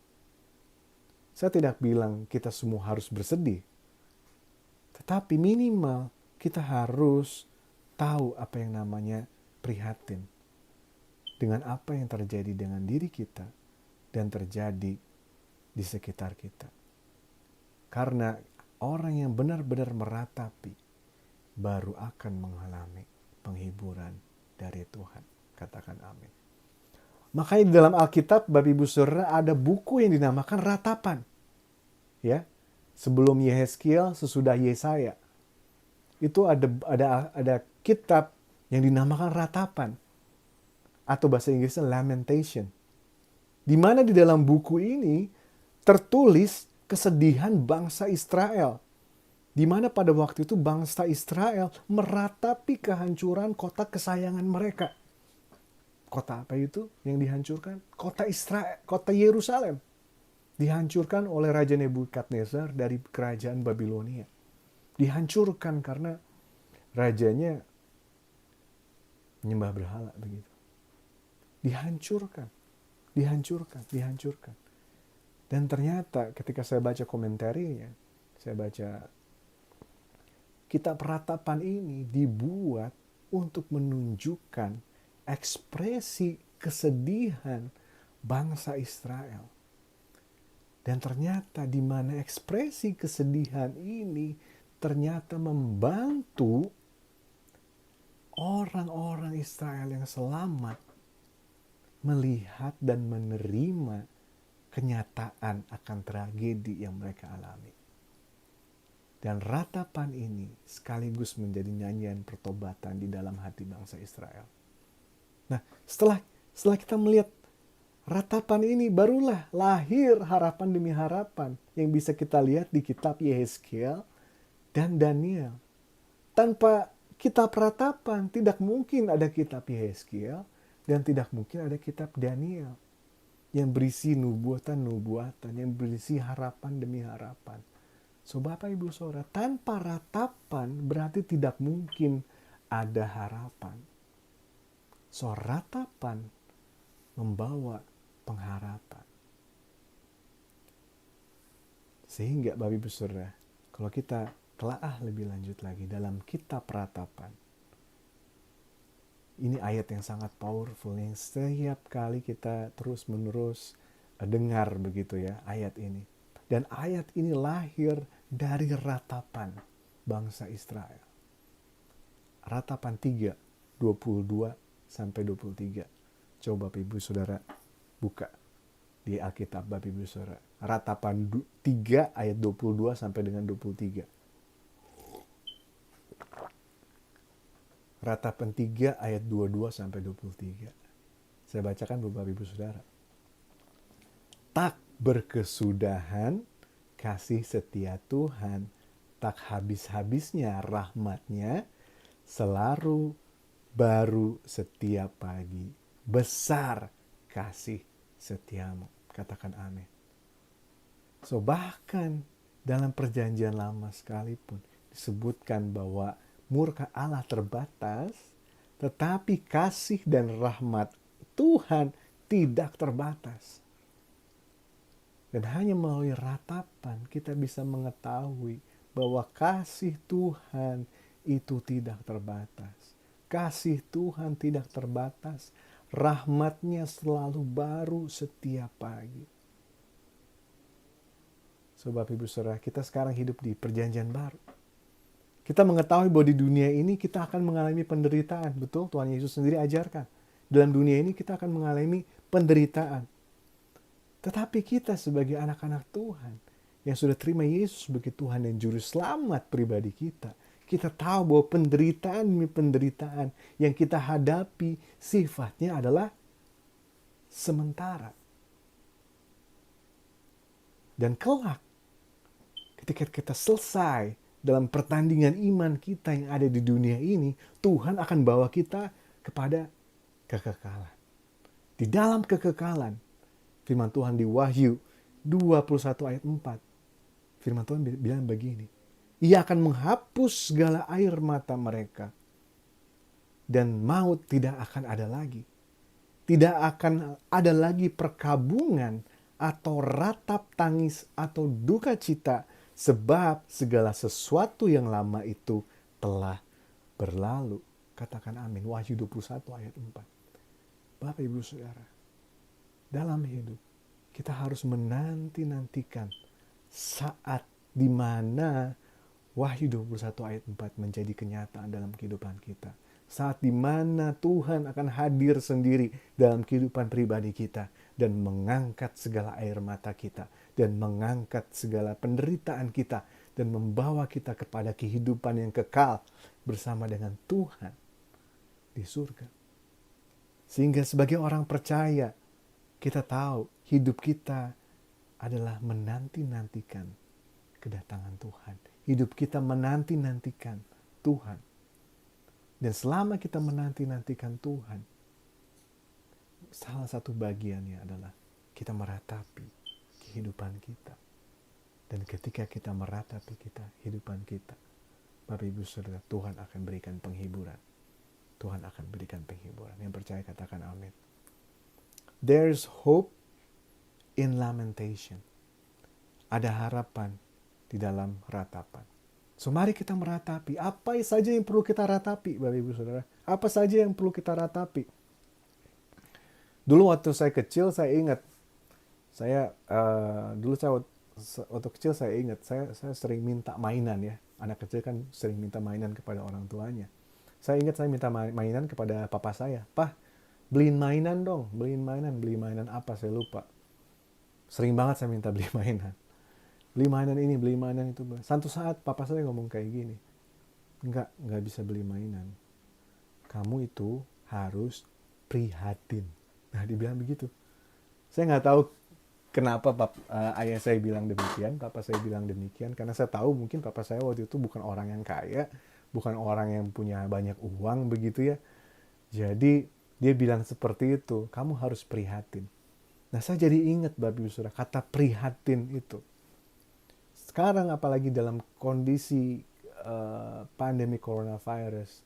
Saya tidak bilang kita semua harus bersedih. Tetapi minimal kita harus tahu apa yang namanya prihatin. Dengan apa yang terjadi dengan diri kita dan terjadi di sekitar kita. Karena orang yang benar-benar meratapi baru akan mengalami penghiburan dari Tuhan. Katakan amin. Makanya di dalam Alkitab, Bapak Ibu Saudara, ada buku yang dinamakan Ratapan. Ya, sebelum Yehezkiel, sesudah Yesaya. Itu ada kitab yang dinamakan Ratapan. Atau bahasa Inggrisnya Lamentation. Di mana di dalam buku ini tertulis kesedihan bangsa Israel. Di mana pada waktu itu bangsa Israel meratapi kehancuran kota kesayangan mereka. Kota apa itu yang dihancurkan? Kota Israel, kota Yerusalem. Dihancurkan oleh Raja Nebukadnezar dari kerajaan Babilonia. Dihancurkan karena rajanya menyembah berhala begitu. Dihancurkan. Dan ternyata ketika saya baca komentarinya, saya baca kitab Ratapan ini dibuat untuk menunjukkan ekspresi kesedihan bangsa Israel. Dan ternyata di mana ekspresi kesedihan ini ternyata membantu orang-orang Israel yang selamat melihat dan menerima kenyataan akan tragedi yang mereka alami. Dan ratapan ini sekaligus menjadi nyanyian pertobatan di dalam hati bangsa Israel. Nah, setelah kita melihat ratapan ini, barulah lahir harapan demi harapan yang bisa kita lihat di kitab Yehezkiel dan Daniel. Tanpa kitab ratapan, tidak mungkin ada kitab Yehezkiel dan tidak mungkin ada kitab Daniel yang berisi nubuatan-nubuatan, yang berisi harapan demi harapan. So, Bapak Ibu Saudara, tanpa ratapan berarti tidak mungkin ada harapan. So, ratapan membawa pengharapan. Sehingga Bapak Ibu Saudara, kalau kita telaah lebih lanjut lagi dalam kitab ratapan, ini ayat yang sangat powerful, yang setiap kali kita terus-menerus dengar begitu ya, ayat ini. Dan ayat ini lahir dari ratapan bangsa Israel. Ratapan 3, 22 sampai 23. Coba Bapak Ibu Saudara buka di Alkitab Bapak Ibu Saudara. Ratapan 3 ayat 22 sampai dengan 23. Ratapan 3 ayat 22 sampai 23. Saya bacakan Bapak Ibu Saudara. Tak berkesudahan kasih setia Tuhan, tak habis-habisnya rahmat-Nya, selalu baru setiap pagi. Besar kasih setiamu. Katakan amin. So, bahkan dalam perjanjian lama sekalipun disebutkan bahwa murka Allah terbatas, tetapi kasih dan rahmat Tuhan tidak terbatas. Dan hanya melalui ratapan kita bisa mengetahui bahwa kasih Tuhan itu tidak terbatas. Kasih Tuhan tidak terbatas. Rahmat-Nya selalu baru setiap pagi. So, Bapak Ibu Saudara, kita sekarang hidup di perjanjian baru. Kita mengetahui bahwa di dunia ini kita akan mengalami penderitaan. Betul, Tuhan Yesus sendiri ajarkan. Dalam dunia ini kita akan mengalami penderitaan. Tetapi kita sebagai anak-anak Tuhan yang sudah terima Yesus sebagai Tuhan dan Juru Selamat pribadi kita, kita tahu bahwa penderitaan demi penderitaan yang kita hadapi sifatnya adalah sementara. Dan kelak, ketika kita selesai dalam pertandingan iman kita yang ada di dunia ini, Tuhan akan bawa kita kepada kekekalan. Di dalam kekekalan, firman Tuhan di Wahyu 21 ayat 4. Firman Tuhan bilang begini. Ia akan menghapus segala air mata mereka. Dan maut tidak akan ada lagi. Tidak akan ada lagi perkabungan atau ratap tangis atau duka cita. Sebab segala sesuatu yang lama itu telah berlalu. Katakan amin. Wahyu 21 ayat 4. Bapak Ibu Saudara, dalam hidup, kita harus menanti-nantikan saat di mana Wahyu 21 ayat 4 menjadi kenyataan dalam kehidupan kita. Saat di mana Tuhan akan hadir sendiri dalam kehidupan pribadi kita dan mengangkat segala air mata kita dan mengangkat segala penderitaan kita dan membawa kita kepada kehidupan yang kekal bersama dengan Tuhan di surga. Sehingga sebagai orang percaya, kita tahu hidup kita adalah menanti-nantikan kedatangan Tuhan. Hidup kita menanti-nantikan Tuhan. Dan selama kita menanti-nantikan Tuhan, salah satu bagiannya adalah kita meratapi kehidupan kita. Dan ketika kita meratapi kehidupan kita, Bapak Ibu Saudara, Tuhan akan berikan penghiburan. Tuhan akan berikan penghiburan. Yang percaya katakan amin. There's hope in lamentation. Ada harapan di dalam ratapan. So, mari kita meratapi. Apa saja yang perlu kita ratapi, Bapak Ibu Saudara? Apa saja yang perlu kita ratapi? Dulu waktu saya kecil, saya ingat. Waktu kecil saya ingat, saya sering minta mainan ya. Anak kecil kan sering minta mainan kepada orang tuanya. Saya ingat saya minta mainan kepada papa saya. Beliin mainan dong, beli mainan apa saya lupa. Sering banget saya minta beli mainan. Beli mainan ini, beli mainan itu. Satu saat papa saya ngomong kayak gini, enggak bisa beli mainan. Kamu itu harus prihatin. Nah, dibilang begitu. Saya nggak tahu kenapa ayah saya bilang demikian, papa saya bilang demikian. Karena saya tahu mungkin papa saya waktu itu bukan orang yang kaya, bukan orang yang punya banyak uang begitu ya. Jadi dia bilang seperti itu, kamu harus prihatin. Nah, saya jadi ingat Bapak Ibu Saudara, kata prihatin itu. Sekarang apalagi dalam kondisi pandemi coronavirus,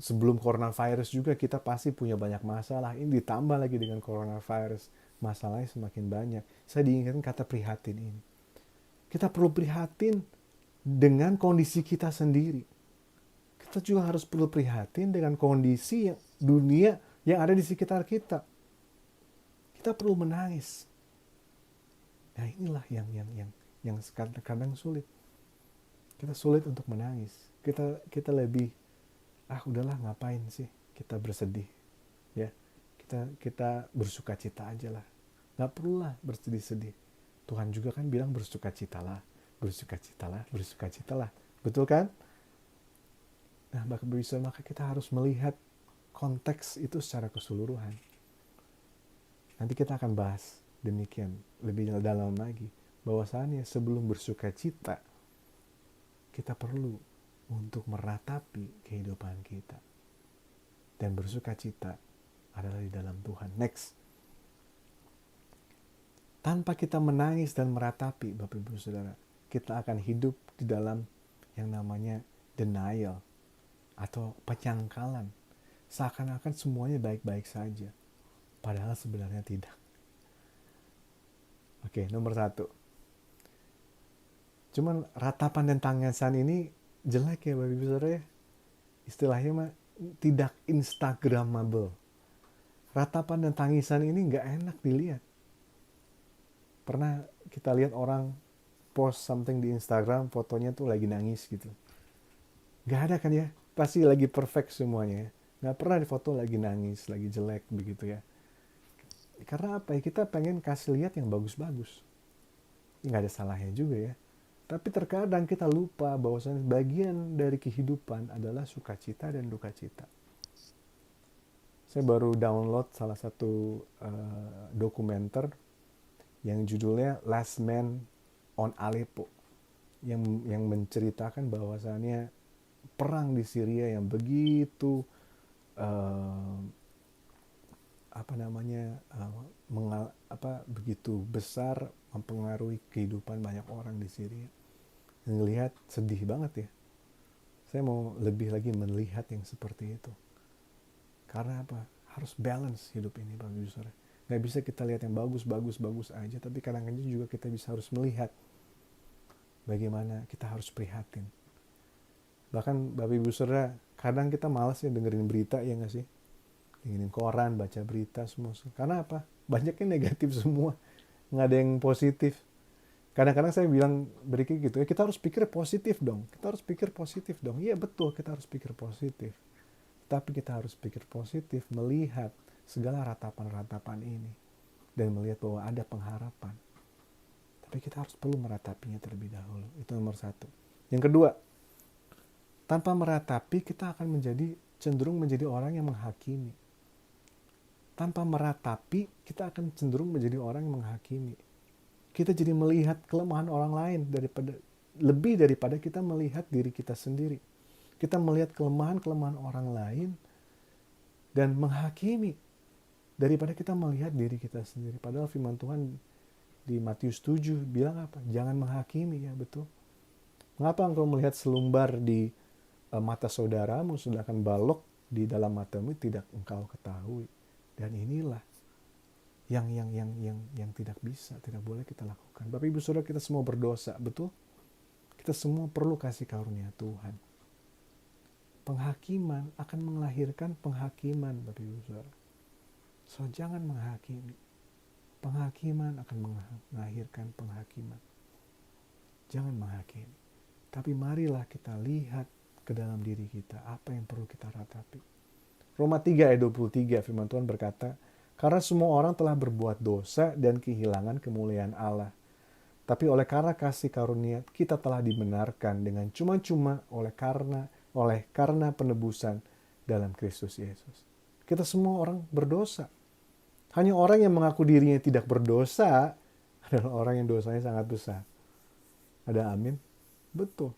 sebelum coronavirus juga kita pasti punya banyak masalah. Ini ditambah lagi dengan coronavirus, masalahnya semakin banyak. Saya diingatkan kata prihatin ini. Kita perlu prihatin dengan kondisi kita sendiri. Kita juga harus perlu prihatin dengan kondisi dunia yang ada di sekitar kita. Kita perlu menangis. Nah, inilah yang kadang sulit. Kita sulit untuk menangis. Kita lebih udahlah, ngapain sih kita bersedih, ya, kita bersukacita aja lah, nggak perlu lah bersedih-sedih. Tuhan juga kan bilang bersukacitalah, betul kan? Nah, maka kita harus melihat konteks itu secara keseluruhan. Nanti kita akan bahas demikian lebih dalam lagi, bahwasannya sebelum bersukacita kita perlu untuk meratapi kehidupan kita. Dan bersukacita adalah di dalam Tuhan. Next. Tanpa kita menangis dan meratapi, Bapak Ibu Saudara, kita akan hidup di dalam yang namanya denial atau penyangkalan. Seakan-akan semuanya baik-baik saja. Padahal sebenarnya tidak. Oke, nomor 1. Cuman ratapan dan tangisan ini jelek ya Bapak Ibu Saudara ya. Istilahnya mah tidak instagramable. Ratapan dan tangisan ini nggak enak dilihat. Pernah kita lihat orang post something di Instagram, fotonya tuh lagi nangis gitu. Nggak ada kan ya? Pasti lagi perfect semuanya ya. Nggak pernah di foto lagi nangis, lagi jelek begitu ya. Karena apa ya? Kita pengen kasih lihat yang bagus-bagus. Nggak ada salahnya juga ya. Tapi terkadang kita lupa bahwasanya bagian dari kehidupan adalah sukacita dan duka cita. Saya baru download salah satu dokumenter yang judulnya Last Man on Aleppo, yang menceritakan bahwasannya perang di Syria yang begitu begitu besar, mempengaruhi kehidupan banyak orang di Syria. Ngelihat sedih banget ya. Saya mau lebih lagi melihat yang seperti itu. Karena apa? Harus balance hidup ini, Pak Saudara. Gak bisa kita lihat yang bagus aja, tapi kadang-kadang juga kita bisa harus melihat bagaimana kita harus prihatin. Bahkan Bapak Ibu Saudara, kadang kita malas ya dengerin berita, ya gak sih? Dengerin koran, baca berita semua. Karena apa? Banyaknya negatif semua. Gak ada yang positif. Kadang-kadang saya bilang berikut gitu, kita harus pikir positif dong. Iya betul, kita harus pikir positif. Tapi kita harus pikir positif, melihat segala ratapan-ratapan ini. Dan melihat bahwa ada pengharapan. Tapi kita harus perlu meratapinya terlebih dahulu. Itu nomor 1. Yang kedua, tanpa meratapi kita akan cenderung menjadi orang yang menghakimi. Tanpa meratapi kita akan cenderung menjadi orang yang menghakimi. Kita jadi melihat kelemahan orang lain lebih daripada kita melihat diri kita sendiri. Kita melihat kelemahan-kelemahan orang lain dan menghakimi daripada kita melihat diri kita sendiri. Padahal firman Tuhan di Matius 7 bilang apa? Jangan menghakimi, ya betul. Mengapa engkau melihat selumbar di mata saudaramu sedangkan balok di dalam matamu tidak engkau ketahui? Dan inilah yang tidak boleh kita lakukan. Bapak Ibu Saudara, kita semua berdosa, betul? Kita semua perlu kasih karunia Tuhan. Penghakiman akan melahirkan penghakiman, Bapak Ibu Saudara. So, jangan menghakimi. Penghakiman akan melahirkan penghakiman. Jangan menghakimi. Tapi marilah kita lihat ke dalam diri kita, apa yang perlu kita ratapi. Roma 3 ayat 23, firman Tuhan berkata, Karena semua orang telah berbuat dosa dan kehilangan kemuliaan Allah. Tapi oleh karena kasih karunia kita telah dibenarkan dengan cuma-cuma oleh karena penebusan dalam Kristus Yesus. Kita semua orang berdosa. Hanya orang yang mengaku dirinya tidak berdosa adalah orang yang dosanya sangat besar. Ada amin? Betul.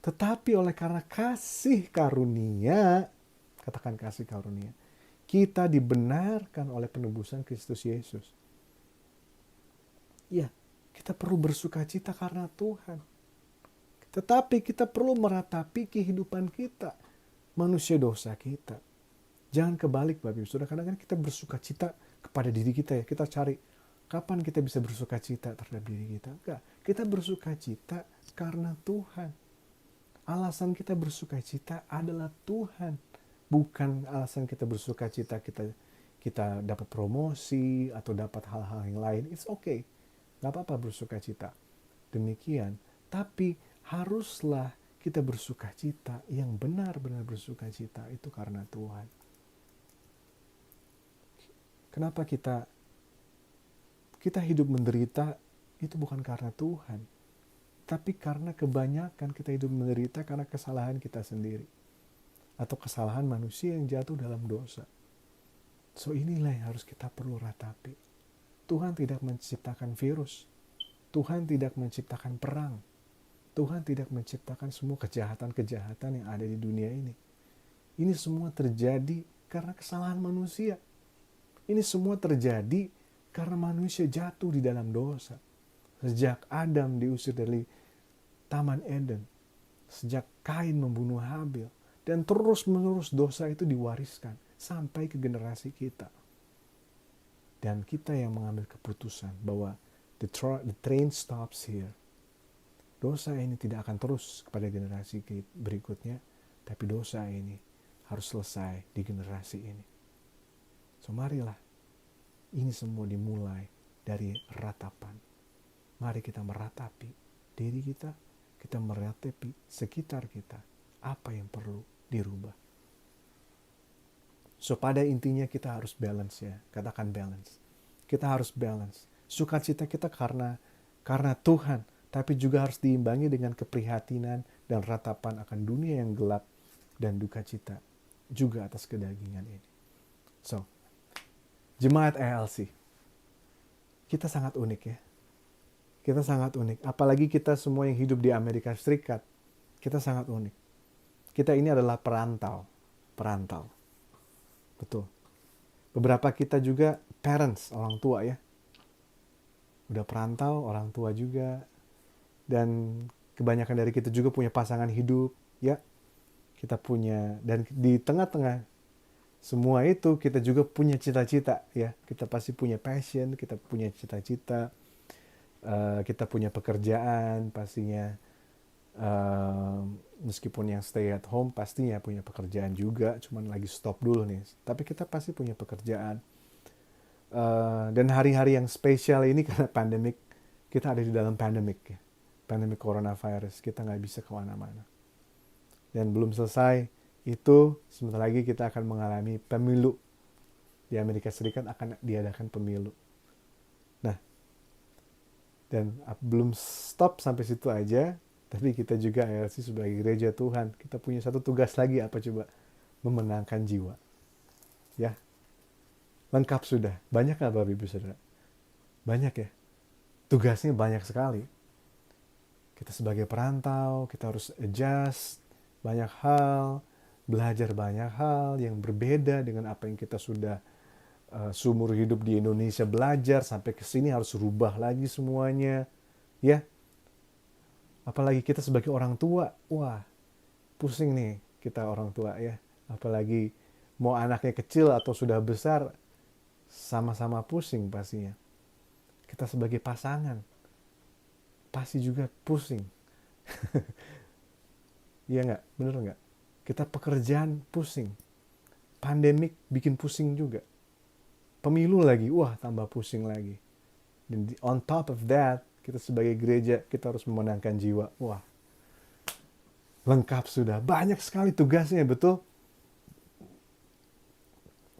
Tetapi oleh karena kasih karunia, katakan kasih karunia, kita dibenarkan oleh penebusan Kristus Yesus. Ya, kita perlu bersuka cita karena Tuhan. Tetapi kita perlu meratapi kehidupan kita, manusia dosa kita. Jangan kebalik Bapak Ibu Saudara, kadang-kadang kita bersuka cita kepada diri kita ya. Kita cari kapan kita bisa bersuka cita terhadap diri kita. Enggak, kita bersuka cita karena Tuhan. Alasan kita bersuka cita adalah Tuhan. Bukan alasan kita bersuka cita kita dapat promosi atau dapat hal-hal yang lain. It's okay. Gak apa-apa bersuka cita. Demikian. Tapi haruslah kita bersuka cita yang benar-benar bersuka cita itu karena Tuhan. Kenapa kita hidup menderita itu bukan karena Tuhan. Tapi karena kebanyakan kita hidup menderita karena kesalahan kita sendiri. Atau kesalahan manusia yang jatuh dalam dosa. So inilah yang harus kita perlu ratapi. Tuhan tidak menciptakan virus. Tuhan tidak menciptakan perang. Tuhan tidak menciptakan semua kejahatan-kejahatan yang ada di dunia ini. Ini semua terjadi karena kesalahan manusia. Ini semua terjadi karena manusia jatuh di dalam dosa. Sejak Adam diusir dari Taman Eden. Sejak Kain membunuh Habil. Dan terus-menerus dosa itu diwariskan sampai ke generasi kita. Dan kita yang mengambil keputusan bahwa the train stops here. Dosa ini tidak akan terus kepada generasi berikutnya. Tapi dosa ini harus selesai di generasi ini. So marilah, ini semua dimulai dari ratapan. Mari kita meratapi diri kita, kita meratapi sekitar kita, apa yang perlu dirubah. So pada intinya kita harus balance ya, katakan balance. Kita harus balance. Sukacita kita karena Tuhan, tapi juga harus diimbangi dengan keprihatinan dan ratapan akan dunia yang gelap dan duka cita juga atas kedagingan ini. So, Jemaat ALC, kita sangat unik ya. Kita sangat unik. Apalagi kita semua yang hidup di Amerika Serikat, kita sangat unik. Kita ini adalah perantau. Betul. Beberapa kita juga parents, orang tua ya. Udah perantau, orang tua juga. Dan kebanyakan dari kita juga punya pasangan hidup ya. Kita punya, dan di tengah-tengah semua itu kita juga punya cita-cita ya. Kita pasti punya passion, kita punya cita-cita, kita punya pekerjaan pastinya. Meskipun yang stay at home pastinya punya pekerjaan juga, cuman lagi stop dulu nih. Tapi kita pasti punya pekerjaan. Dan hari-hari yang spesial ini karena pandemik, kita ada di dalam pandemik ya. Pandemik coronavirus, kita nggak bisa kemana-mana. Dan belum selesai, itu sebentar lagi kita akan mengalami pemilu. Di Amerika Serikat akan diadakan pemilu. Nah, dan belum stop sampai situ aja, tapi kita juga ALC sebagai gereja Tuhan, kita punya satu tugas lagi, apa coba? Memenangkan jiwa. Ya, lengkap sudah. Banyak nggak Bapak Ibu Saudara? Banyak ya. Tugasnya banyak sekali. Kita sebagai perantau, kita harus adjust banyak hal, belajar banyak hal yang berbeda dengan apa yang kita sudah seumur hidup di Indonesia belajar, sampai ke sini harus rubah lagi semuanya. Ya. Apalagi kita sebagai orang tua, wah, pusing nih kita orang tua ya. Apalagi mau anaknya kecil atau sudah besar, sama-sama pusing pastinya. Kita sebagai pasangan, pasti juga pusing. Iya nggak? Bener nggak? Kita pekerjaan pusing. Pandemik bikin pusing juga. Pemilu lagi, wah tambah pusing lagi. Dan on top of that, kita sebagai gereja, kita harus memenangkan jiwa. Wah, lengkap sudah. Banyak sekali tugasnya, betul?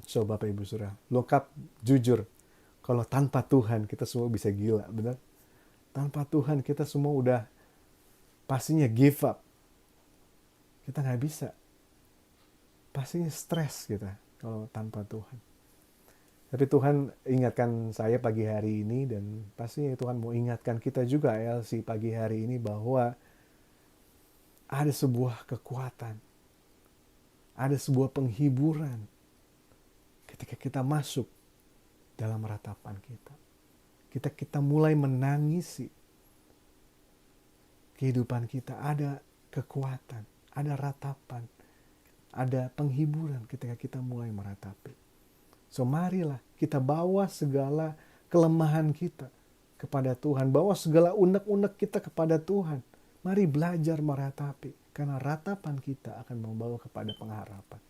So Bapak Ibu Saudara, lengkap jujur, kalau tanpa Tuhan kita semua bisa gila, benar? Tanpa Tuhan kita semua udah pastinya give up. Kita nggak bisa. Pastinya stres kita kalau tanpa Tuhan. Tapi Tuhan ingatkan saya pagi hari ini, dan pastinya Tuhan mau ingatkan kita juga LC pagi hari ini, bahwa ada sebuah kekuatan, ada sebuah penghiburan ketika kita masuk dalam ratapan kita. Kita mulai menangisi kehidupan kita, ada kekuatan, ada ratapan, ada penghiburan ketika kita mulai meratapi. So marilah kita bawa segala kelemahan kita kepada Tuhan, bawa segala unek-unek kita kepada Tuhan. Mari belajar meratapi, karena ratapan kita akan membawa kepada pengharapan.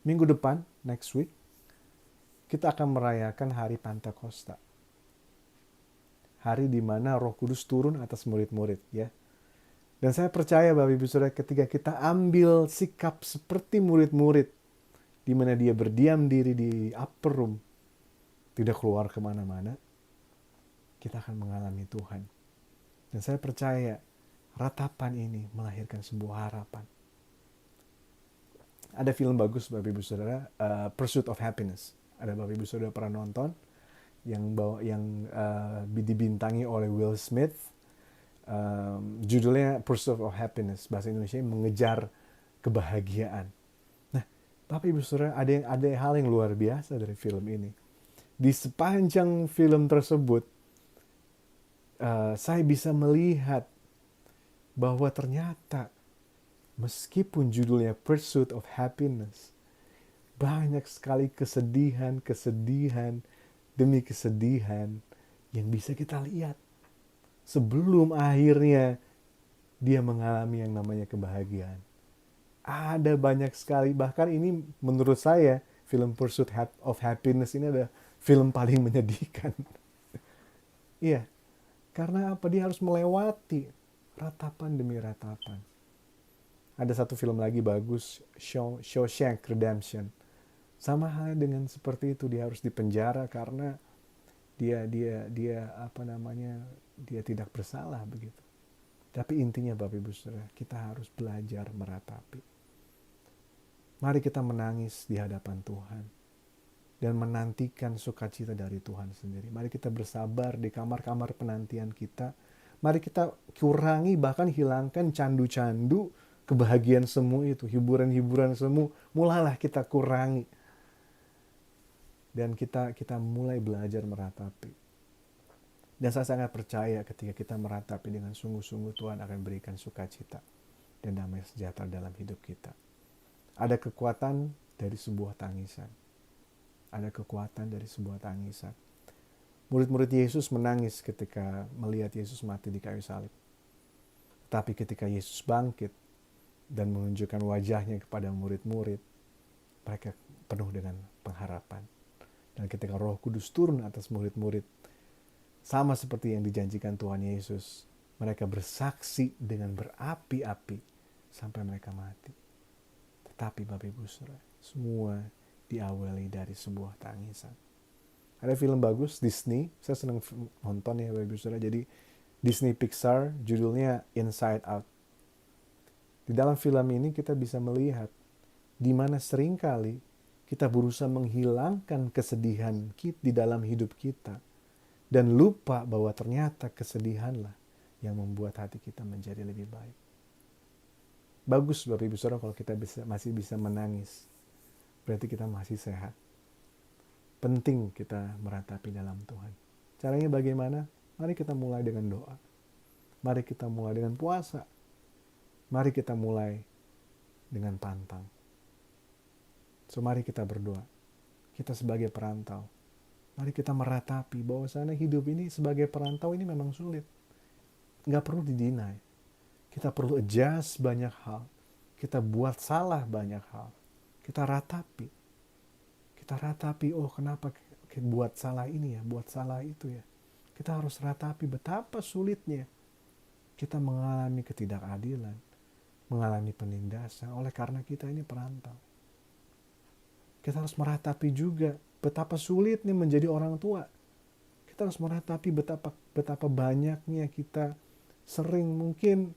Minggu depan, next week, kita akan merayakan hari Pentakosta. Hari di mana Roh Kudus turun atas murid-murid, ya. Dan saya percaya Bapak Ibu Saudara, ketika kita ambil sikap seperti murid-murid, di mana dia berdiam diri di upper room, tidak keluar kemana-mana, kita akan mengalami Tuhan. Dan saya percaya ratapan ini melahirkan sebuah harapan. Ada film bagus Bapak Ibu Saudara, Pursuit of Happiness. Ada Bapak Ibu Saudara pernah nonton, yang dibintangi oleh Will Smith. Judulnya Pursuit of Happiness, bahasa Indonesia mengejar kebahagiaan. Nah, Bapak Ibu Saudara, ada hal yang luar biasa dari film ini. Di sepanjang film tersebut, saya bisa melihat bahwa ternyata meskipun judulnya Pursuit of Happiness, banyak sekali kesedihan demi kesedihan yang bisa kita lihat sebelum akhirnya dia mengalami yang namanya kebahagiaan. Ada banyak sekali, bahkan ini menurut saya film Pursuit of Happiness ini adalah film paling menyedihkan. Iya, karena apa? Dia harus melewati ratapan demi ratapan. Ada satu film lagi bagus, Shawshank Redemption. Sama halnya dengan seperti itu, dia harus dipenjara karena dia tidak bersalah begitu. Tapi intinya Bapak Ibu Saudara, kita harus belajar meratapi. Mari kita menangis di hadapan Tuhan dan menantikan sukacita dari Tuhan sendiri. Mari kita bersabar di kamar-kamar penantian kita. Mari kita kurangi, bahkan hilangkan candu-candu kebahagiaan semu itu, hiburan-hiburan semu, mulailah kita kurangi. Dan kita mulai belajar meratapi. Dan saya sangat percaya ketika kita meratapi dengan sungguh-sungguh, Tuhan akan berikan sukacita dan damai sejahtera dalam hidup kita. Ada kekuatan dari sebuah tangisan. Ada kekuatan dari sebuah tangisan. Murid-murid Yesus menangis ketika melihat Yesus mati di kayu salib. Tapi ketika Yesus bangkit dan menunjukkan wajahnya kepada murid-murid, mereka penuh dengan pengharapan. Dan ketika Roh Kudus turun atas murid-murid, sama seperti yang dijanjikan Tuhan Yesus, mereka bersaksi dengan berapi-api sampai mereka mati. Tetapi Bapak Ibu Saudara, semua diawali dari sebuah tangisan. Ada film bagus Disney, saya senang nonton ya Bapak Ibu Saudara. Jadi Disney Pixar, judulnya Inside Out. Di dalam film ini kita bisa melihat di mana seringkali kita berusaha menghilangkan kesedihan di dalam hidup kita dan lupa bahwa ternyata kesedihanlah yang membuat hati kita menjadi lebih baik. Bagus Bapak Ibu Saudara kalau kita masih bisa menangis. Berarti kita masih sehat. Penting kita meratapi dalam Tuhan. Caranya bagaimana? Mari kita mulai dengan doa. Mari kita mulai dengan puasa. Mari kita mulai dengan pantang. So mari kita berdoa. Kita sebagai perantau, mari kita meratapi bahwasanya hidup ini sebagai perantau ini memang sulit. Nggak perlu didinai. Kita perlu adjust banyak hal. Kita buat salah banyak hal. Kita ratapi. Kita ratapi, oh kenapa buat salah ini ya, buat salah itu ya. Kita harus ratapi betapa sulitnya kita mengalami ketidakadilan, mengalami penindasan oleh karena kita ini perantau. Kita harus meratapi juga betapa sulitnya menjadi orang tua. Kita harus meratapi betapa banyaknya kita sering mungkin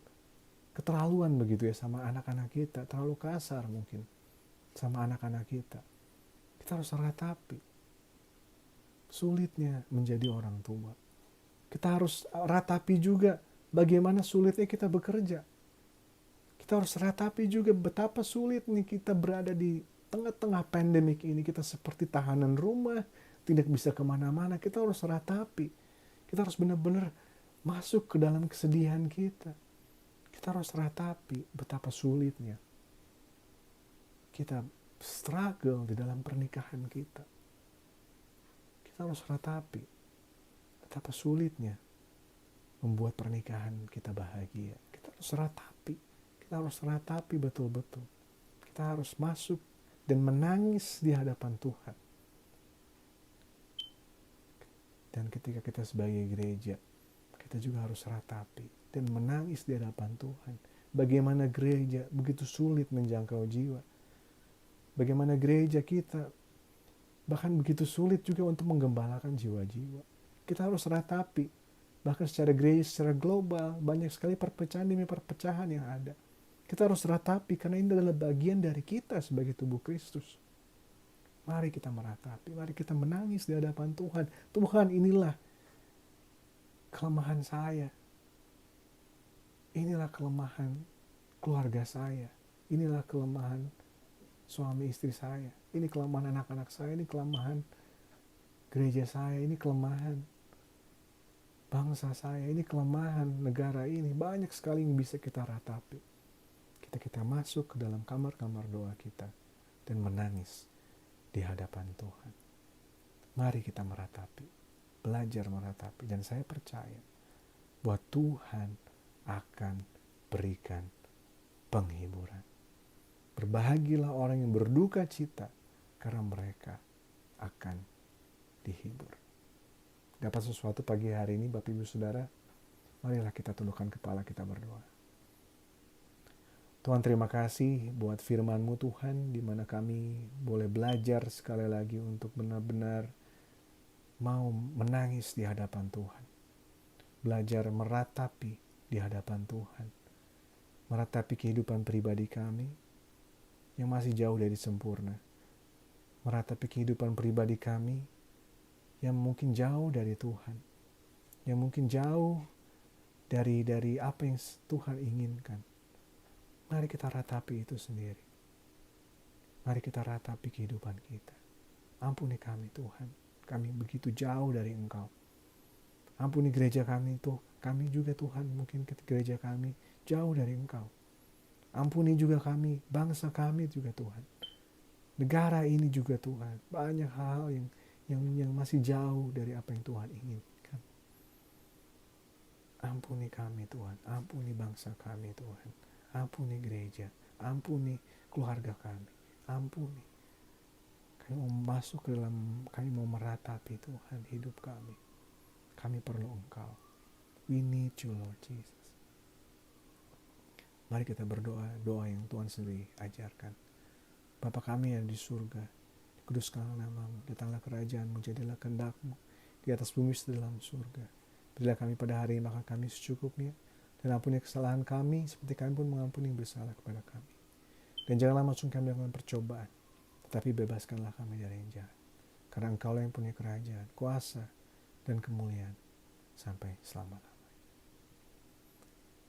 keterlaluan begitu ya sama anak-anak kita, terlalu kasar mungkin sama anak-anak kita. Kita harus ratapi sulitnya menjadi orang tua. Kita harus ratapi juga bagaimana sulitnya kita bekerja. Kita harus ratapi juga betapa sulitnya kita berada di tengah-tengah pandemik ini. Kita seperti tahanan rumah, tidak bisa kemana-mana. Kita harus ratapi. Kita harus benar-benar masuk ke dalam kesedihan kita. Kita harus ratapi betapa sulitnya kita struggle di dalam pernikahan kita. Kita harus ratapi betapa sulitnya membuat pernikahan kita bahagia. Kita harus ratapi. Kita harus ratapi betul-betul. Kita harus masuk dan menangis di hadapan Tuhan. Dan ketika kita sebagai gereja, kita juga harus ratapi dan menangis di hadapan Tuhan. Bagaimana gereja begitu sulit menjangkau jiwa. Bagaimana gereja kita bahkan begitu sulit juga untuk menggembalakan jiwa-jiwa. Kita harus ratapi. Bahkan secara gereja, secara global, banyak sekali perpecahan demi perpecahan yang ada. Kita harus ratapi karena ini adalah bagian dari kita sebagai tubuh Kristus. Mari kita meratapi, mari kita menangis di hadapan Tuhan. Tuhan, inilah kelemahan saya. Inilah kelemahan keluarga saya. Inilah kelemahan suami istri saya. Ini kelemahan anak-anak saya, ini kelemahan gereja saya, ini kelemahan bangsa saya, ini kelemahan negara ini. Banyak sekali yang bisa kita ratapi. Kita masuk ke dalam kamar-kamar doa kita dan menangis di hadapan Tuhan. Mari kita meratapi, belajar meratapi, dan saya percaya bahwa Tuhan akan berikan penghiburan. Berbahagialah orang yang berduka cita karena mereka akan dihibur. Dapat sesuatu pagi hari ini Bapak Ibu Saudara? Marilah kita tundukkan kepala kita berdoa. Tuhan, terima kasih buat firman-Mu Tuhan, di mana kami boleh belajar sekali lagi untuk benar-benar mau menangis di hadapan Tuhan. Belajar meratapi di hadapan Tuhan. Meratapi kehidupan pribadi kami yang masih jauh dari sempurna. Meratapi kehidupan pribadi kami yang mungkin jauh dari Tuhan. Yang mungkin jauh dari apa yang Tuhan inginkan. Mari kita ratapi itu sendiri. Mari kita ratapi kehidupan kita. Ampuni kami Tuhan. Kami begitu jauh dari Engkau. Ampuni gereja kami Tuh. Kami juga Tuhan, mungkin gereja kami jauh dari Engkau. Ampuni juga kami, bangsa kami juga Tuhan. Negara ini juga Tuhan. Banyak hal yang masih jauh dari apa yang Tuhan inginkan. Ampuni kami Tuhan. Ampuni bangsa kami Tuhan. Ampuni gereja, ampuni keluarga kami, ampuni. Kami mau masuk ke dalam, kami mau meratapi Tuhan hidup kami. Kami perlu Engkau. We need you Lord Jesus. Mari kita berdoa, doa yang Tuhan sendiri ajarkan. Bapa kami yang di surga, dikuduskanlah nama-Mu, datanglah kerajaan-Mu, jadilah kehendak-Mu di atas bumi seperti dalam surga. Berilah kami pada hari ini makan kami secukupnya, dan ampuni kesalahan kami, seperti kami pun mengampuni yang bersalah kepada kami. Dan janganlah masukkan kami dalam percobaan, tetapi bebaskanlah kami dari yang jahat. Karena Engkaulah yang punya kerajaan, kuasa, dan kemuliaan sampai selama-lamanya.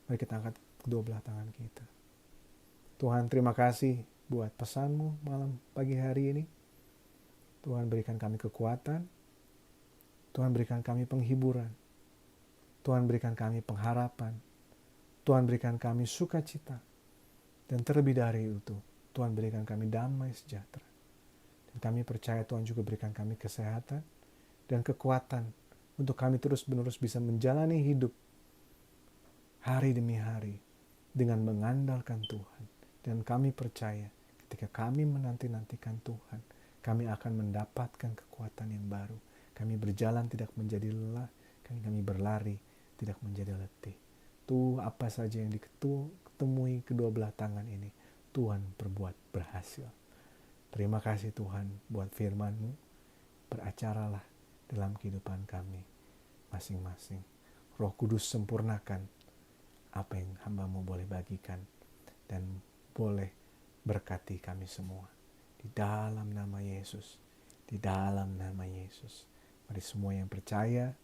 Mari kita angkat kedua belah tangan kita. Tuhan, terima kasih buat pesan-Mu malam pagi hari ini. Tuhan, berikan kami kekuatan. Tuhan, berikan kami penghiburan. Tuhan, berikan kami pengharapan. Tuhan, berikan kami sukacita. Dan terlebih dari itu, Tuhan, berikan kami damai sejahtera. Dan kami percaya Tuhan juga berikan kami kesehatan dan kekuatan untuk kami terus-menerus bisa menjalani hidup hari demi hari dengan mengandalkan Tuhan. Dan kami percaya ketika kami menanti-nantikan Tuhan, kami akan mendapatkan kekuatan yang baru. Kami berjalan tidak menjadi lelah, kami berlari tidak menjadi letih. Tuh apa saja yang diketemui kedua belah tangan ini, Tuhan perbuat berhasil. Terima kasih Tuhan buat firman-Mu. Beracaralah dalam kehidupan kami masing-masing. Roh Kudus sempurnakan apa yang hamba-Mu boleh bagikan dan boleh berkati kami semua. Di dalam nama Yesus. Di dalam nama Yesus. Mari semua yang percaya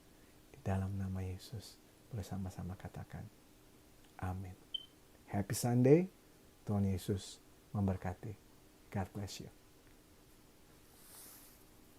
di dalam nama Yesus boleh sama-sama katakan amin. Happy Sunday. Tuhan Yesus memberkati. God bless you.